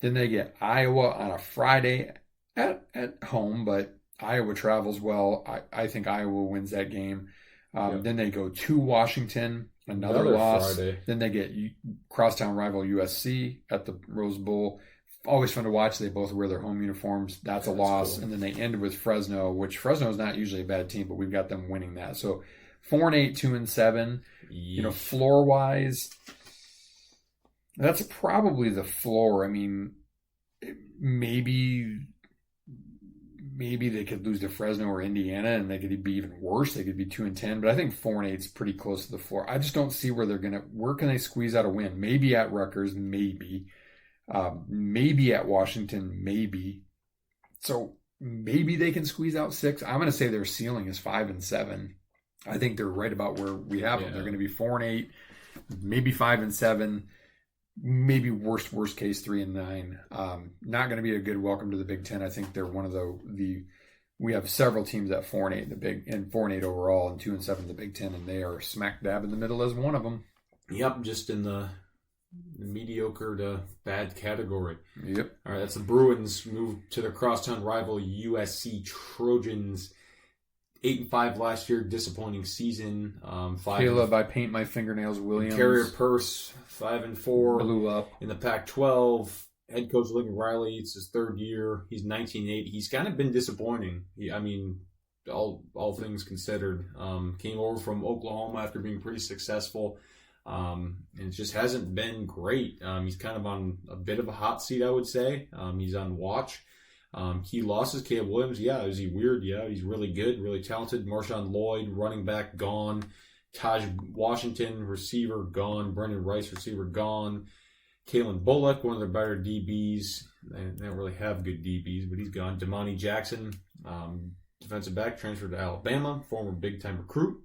Then they get Iowa on a Friday at home, but Iowa travels well. I think Iowa wins that game. Then they go to Washington, another loss. Friday. Then they get crosstown rival USC at the Rose Bowl. Always fun to watch. They both wear their home uniforms. That's a loss. Cool. And then they end with Fresno, which Fresno is not usually a bad team, but we've got them winning that. So 4-8, 2-7. You know, floor wise, that's probably the floor. I mean, maybe they could lose to Fresno or Indiana, and they could be even worse. They could be 2-10, but I think 4-8 is pretty close to the floor. I just don't see where where can they squeeze out a win? Maybe at Rutgers, maybe at Washington, maybe. So maybe they can squeeze out 6. I'm going to say their ceiling is 5-7. I think they're right about where we have them. They're going to be 4-8, maybe 5-7. Maybe worst case 3-9. Not going to be a good welcome to the Big Ten. I think they're one of the we have several teams at 4-8 and 4-8 overall and 2-7 in the Big Ten, and they are smack dab in the middle as one of them. Yep, just in the mediocre to bad category. Yep. All right, that's the Bruins move to their crosstown rival USC Trojans. 8-5 last year, disappointing season. Caleb, I paint my fingernails. Williams. Carrier Purse, 5-4. Blew up. In the Pac-12, head coach Lincoln Riley, it's his 3rd year. He's 19-8. He's kind of been disappointing. All things considered. Came over from Oklahoma after being pretty successful. And it just hasn't been great. He's kind of on a bit of a hot seat, I would say. He's on watch. Key losses, Caleb Williams, is he weird? Yeah, he's really good, really talented. Marshawn Lloyd, running back, gone. Taj Washington, receiver, gone. Brendan Rice, receiver, gone. Kalen Bullock, one of their better DBs. They don't really have good DBs, but he's gone. Damani Jackson, defensive back, transferred to Alabama, former big-time recruit.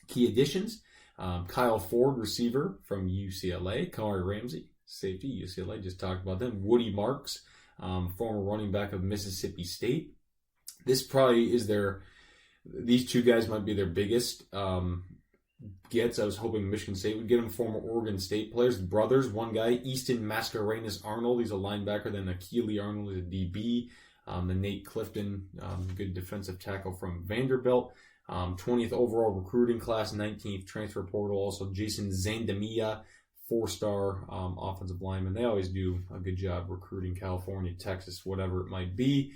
Key additions, Kyle Ford, receiver from UCLA. Kamari Ramsey, safety, UCLA, just talked about them. Woody Marks, former running back of Mississippi State. This probably is these two guys might be their biggest gets. I was hoping Michigan State would get them. Former Oregon State players, brothers. One guy, Easton Mascarenas Arnold. He's a linebacker. Then Akili Arnold is a DB. Then Nate Clifton, good defensive tackle from Vanderbilt. 20th overall recruiting class, 19th transfer portal. Also Jason Zandamia, 4-star offensive lineman. They always do a good job recruiting California, Texas, whatever it might be.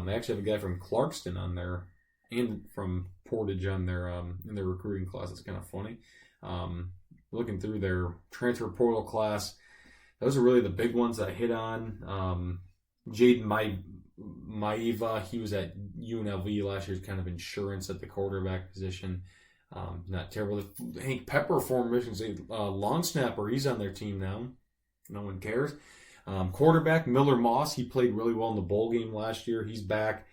They actually have a guy from Clarkston on there and from Portage on their in their recruiting class. It's kind of funny. Looking through their transfer portal class, those are really the big ones that I hit on. Jaden Maiva, he was at UNLV last year's kind of insurance at the quarterback position. Not terrible. Hank Pepper, former Michigan State long snapper, he's on their team now. No one cares. Quarterback, Miller Moss, he played really well in the bowl game last year. He's back.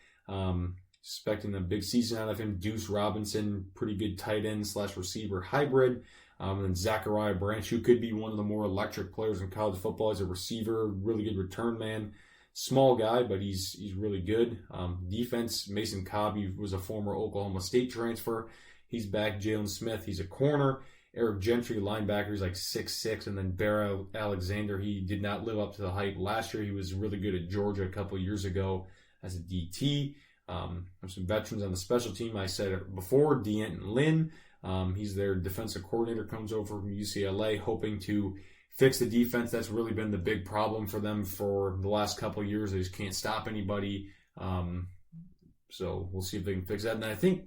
Expecting a big season out of him. Deuce Robinson, pretty good tight end / receiver hybrid. And then Zachariah Branch, who could be one of the more electric players in college football. He's a receiver, really good return man. Small guy, but he's really good. Defense, Mason Cobb, he was a former Oklahoma State transfer. He's back. Jalen Smith, he's a corner. Eric Gentry, linebacker, he's like 6'6", and then Bear Alexander, he did not live up to the hype last year. He was really good at Georgia a couple years ago as a DT. There's some veterans on the special team. I said it before, D'Anton Lynn, he's their defensive coordinator, comes over from UCLA, hoping to fix the defense. That's really been the big problem for them for the last couple of years. They just can't stop anybody. So we'll see if they can fix that. And I think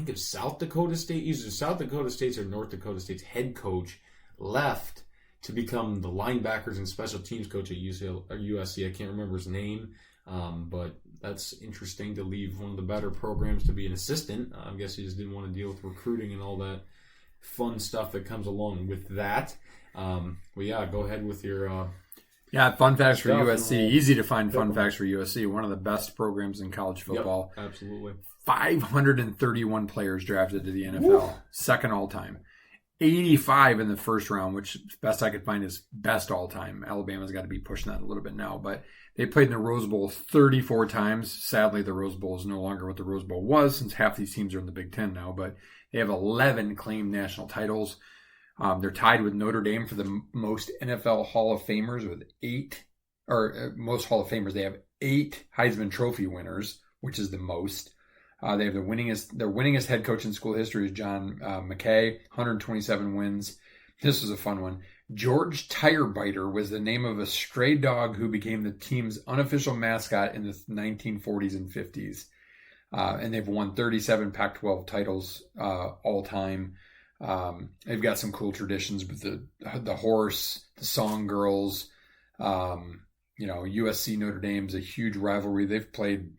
of South Dakota State, either South Dakota State's or North Dakota State's head coach left to become the linebackers and special teams coach at USC. I can't remember his name, but that's interesting to leave one of the better programs to be an assistant. I guess he just didn't want to deal with recruiting and all that fun stuff that comes along with that. Well, yeah, go ahead with your... fun facts for USC. Easy to find fun facts for USC. One of the best programs in college football. Yep, absolutely. 531 players drafted to the NFL. Second all time. 85 in the first round, which best I could find is best all time. Alabama's got to be pushing that a little bit now, but they played in the Rose Bowl 34 times. Sadly, the Rose Bowl is no longer what the Rose Bowl was, since half these teams are in the Big Ten now, but they have 11 claimed national titles. They're tied with Notre Dame for the most NFL Hall of Famers with 8, or most Hall of Famers. They have 8 Heisman Trophy winners, which is the most. They have their winningest head coach in school history is John McKay, 127 wins. This was a fun one. George Tirebiter was the name of a stray dog who became the team's unofficial mascot in the 1940s and 50s. And they've won 37 Pac-12 titles all time. They've got some cool traditions with the horse, the song girls. USC Notre Dame's a huge rivalry. They've played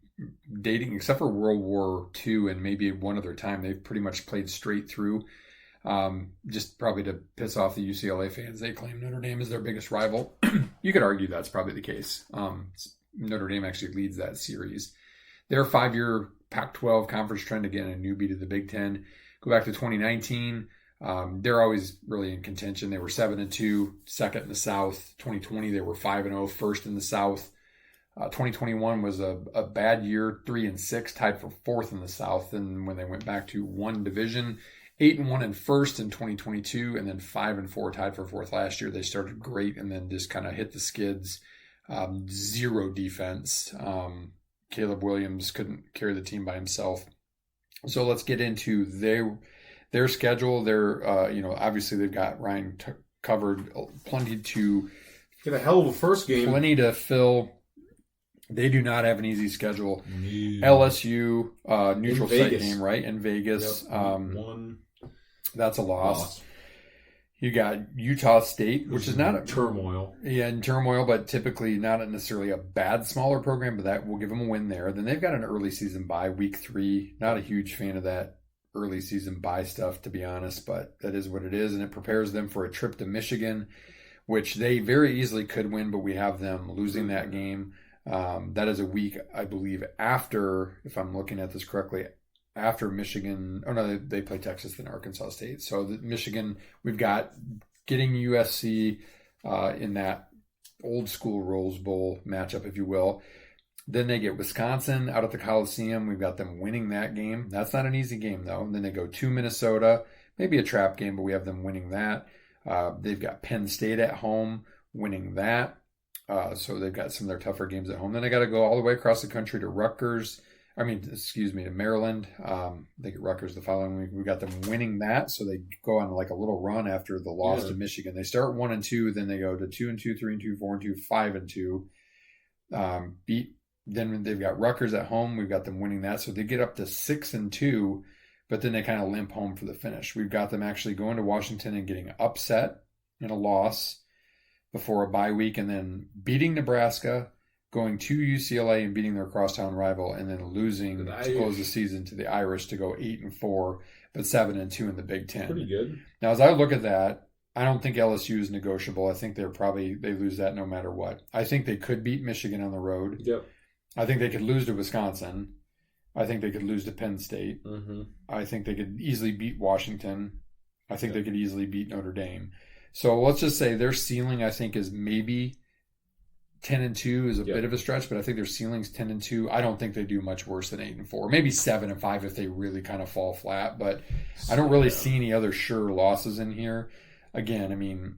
dating, except for World War II and maybe one other time, they've pretty much played straight through. Just probably to piss off the UCLA fans, they claim Notre Dame is their biggest rival. You could argue that's probably the case. Notre Dame actually leads that series. Their 5-year Pac-12 conference trend, again, a newbie to the Big Ten. Go back to 2019. They're always really in contention. They were 7-2, second in the South. 2020, they were 5-0, first in the South. 2021 was a bad year, 3-6, tied for fourth in the South. And when they went back to one division, 8-1 in first in 2022, and then 5-4, tied for fourth last year. They started great and then just kind of hit the skids. Zero defense. Caleb Williams couldn't carry the team by himself. So let's get into their schedule. They're obviously they've got Ryan covered, plenty to get a hell of a first game, plenty to fill. They do not have an easy schedule. LSU neutral site game, right, in Vegas. Yep. That's a loss. You got Utah State, which is not turmoil. Yeah, in turmoil, but typically not necessarily a bad smaller program, but that will give them a win there. Then they've got an early season bye, week 3. Not a huge fan of that early season bye stuff, to be honest, but that is what it is, and it prepares them for a trip to Michigan, which they very easily could win, but we have them losing that game. That is a week, I believe, after, if I'm looking at this correctly, after Michigan. Oh, no, they play Texas then Arkansas State. So Michigan, we've got getting USC in that old school Rose Bowl matchup, if you will. Then they get Wisconsin out at the Coliseum. We've got them winning that game. That's not an easy game, though. And then they go to Minnesota. Maybe a trap game, but we have them winning that. They've got Penn State at home, winning that. So they've got some of their tougher games at home. Then they got to go all the way across the country to Maryland. They get Rutgers the following week. We got them winning that, so they go on like a little run after the loss to Michigan. They start 1-2, then they go to 2-2, 3-2, 4-2, 5-2. Then they've got Rutgers at home. We've got them winning that, so they get up to 6-2. But then they kind of limp home for the finish. We've got them actually going to Washington and getting upset in a loss before a bye week, and then beating Nebraska, going to UCLA and beating their crosstown rival, and then losing to close the season to the Irish to go 8-4, but 7-2 in the Big Ten. Pretty good. Now, as I look at that, I don't think LSU is negotiable. I think they lose that no matter what. I think they could beat Michigan on the road. Yep. I think they could lose to Wisconsin. I think they could lose to Penn State. Mm-hmm. I think they could easily beat Washington. I think they could easily beat Notre Dame. So let's just say their ceiling, I think, is maybe 10-2 is a Yeah. bit of a stretch, but I think their ceiling's 10-2. I don't think they do much worse than 8-4. Maybe 7-5 if they really kind of fall flat. But I don't really see any other sure losses in here. Again, I mean,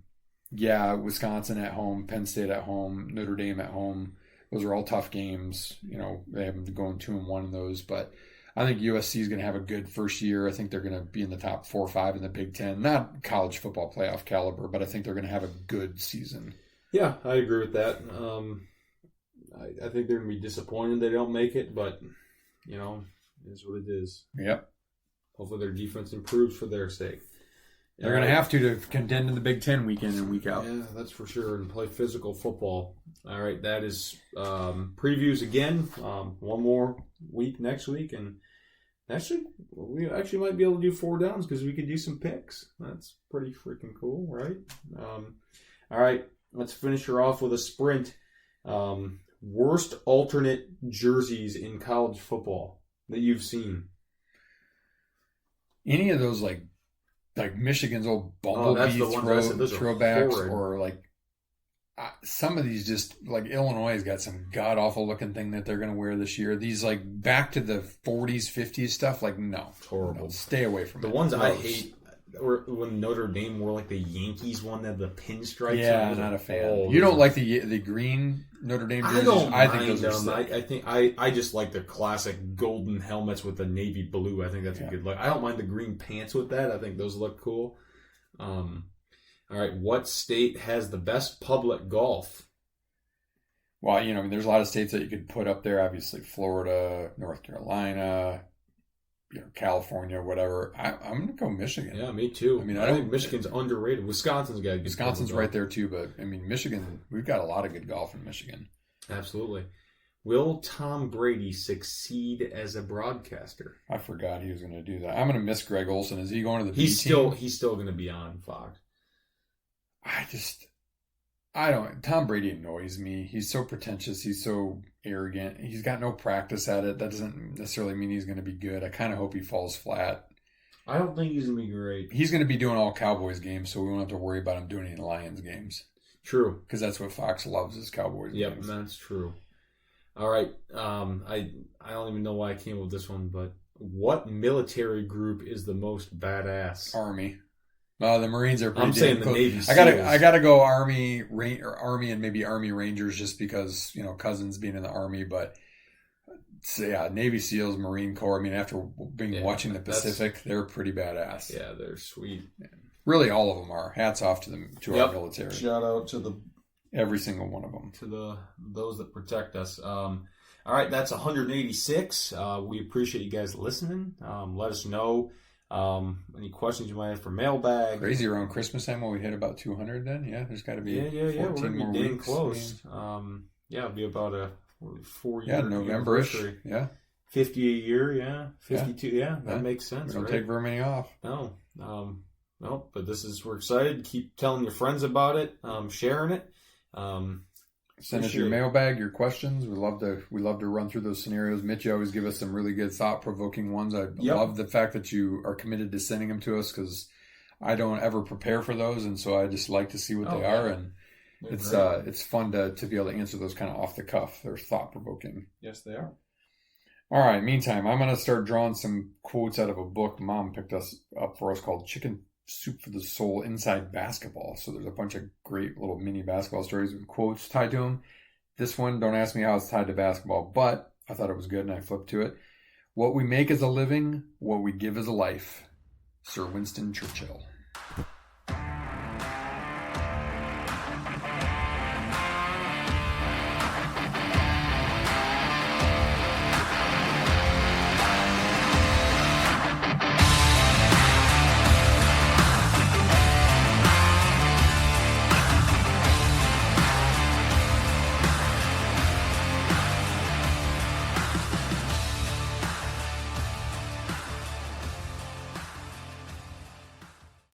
yeah, Wisconsin at home, Penn State at home, Notre Dame at home. Those are all tough games. You know, they haven't gone 2-1 in those, but I think USC is going to have a good first year. I think they're going to be in the top 4 or 5 in the Big Ten. Not college football playoff caliber, but I think they're going to have a good season. Yeah, I agree with that. I think they're going to be disappointed they don't make it, but, you know, it is what it is. Yep. Hopefully their defense improves for their sake. They're going to have to contend in the Big Ten week in and week out. Yeah, that's for sure, and play physical football. All right, that is previews again. One more week next week, and we actually might be able to do 4 downs because we could do some picks. That's pretty freaking cool, right? All right, let's finish her off with a sprint. Worst alternate jerseys in college football that you've seen. Any of those like Michigan's old bumblebee throwbacks, or like some of these just like Illinois has got some god awful looking thing that they're going to wear this year. These like back to the 40s, 50s stuff, like no, it's horrible. No, stay away from the it. ones I hate. Or when Notre Dame wore like the Yankees one that had the pinstripes. Yeah, I'm not a fan. You don't like the green Notre Dame jerseys? I think those are sick. I just like the classic golden helmets with the navy blue. I think that's a good look. I don't mind the green pants with that. I think those look cool. All right, what state has the best public golf? Well, you know, I mean, there's a lot of states that you could put up there. Obviously, Florida, North Carolina, you know, California, whatever. I'm going to go Michigan. Yeah, me too. I mean, I think Michigan's underrated. Wisconsin's got good Wisconsin's right there too, but I mean, Michigan, we've got a lot of good golf in Michigan. Absolutely. Will Tom Brady succeed as a broadcaster? I forgot he was going to do that. I'm going to miss Greg Olson. Is he going to the B He's team? still going to be on Fox. Tom Brady annoys me. He's so pretentious. He's so arrogant. He's got no practice at it. That doesn't necessarily mean he's going to be good. I kind of hope he falls flat. I don't think he's going to be great. He's going to be doing all Cowboys games, so we won't have to worry about him doing any Lions games. True. Because that's what Fox loves is Cowboys games. Yep, that's true. All right. I don't even know why I came up with this one, but what military group is the most badass? Army. The Marines are pretty I'm saying the Navy SEALs. I gotta go Army and maybe Army Rangers just because, you know, Cousins being in the Army, but so yeah, Navy SEALs, Marine Corps. I mean, after watching the Pacific, they're pretty badass. Yeah, they're sweet. Really, all of them are. Hats off to them, to our military. Shout out to every single one of them, to those that protect us. All right, that's 186. We appreciate you guys listening. Let us know. Any questions you might have for mailbag? Crazy around Christmas time when we hit about 200 then? Yeah, there's got to be 14 We're gonna more be weeks. close. It'll be about a 4-year November-ish. anniversary. Yeah. 50 a year, yeah. 52, yeah. That makes sense, We don't take very many off. No. No, but we're excited. Keep telling your friends about it, sharing it. Send us your mailbag, your questions. We love to run through those scenarios. Mitch, you always give us some really good thought-provoking ones. I love the fact that you are committed to sending them to us because I don't ever prepare for those, and so I just like to see what they are, and it's fun to be able to answer those kind of off the cuff. They're thought-provoking. Yes, they are. All right. Meantime, I'm going to start drawing some quotes out of a book Mom picked us up for us called Chicken Soup for the Soul Inside Basketball. So there's a bunch of great little mini basketball stories with quotes tied to them. This one, don't ask me how it's tied to basketball, but I thought it was good and I flipped to it. What we make as a living, what we give as a life. Sir Winston Churchill.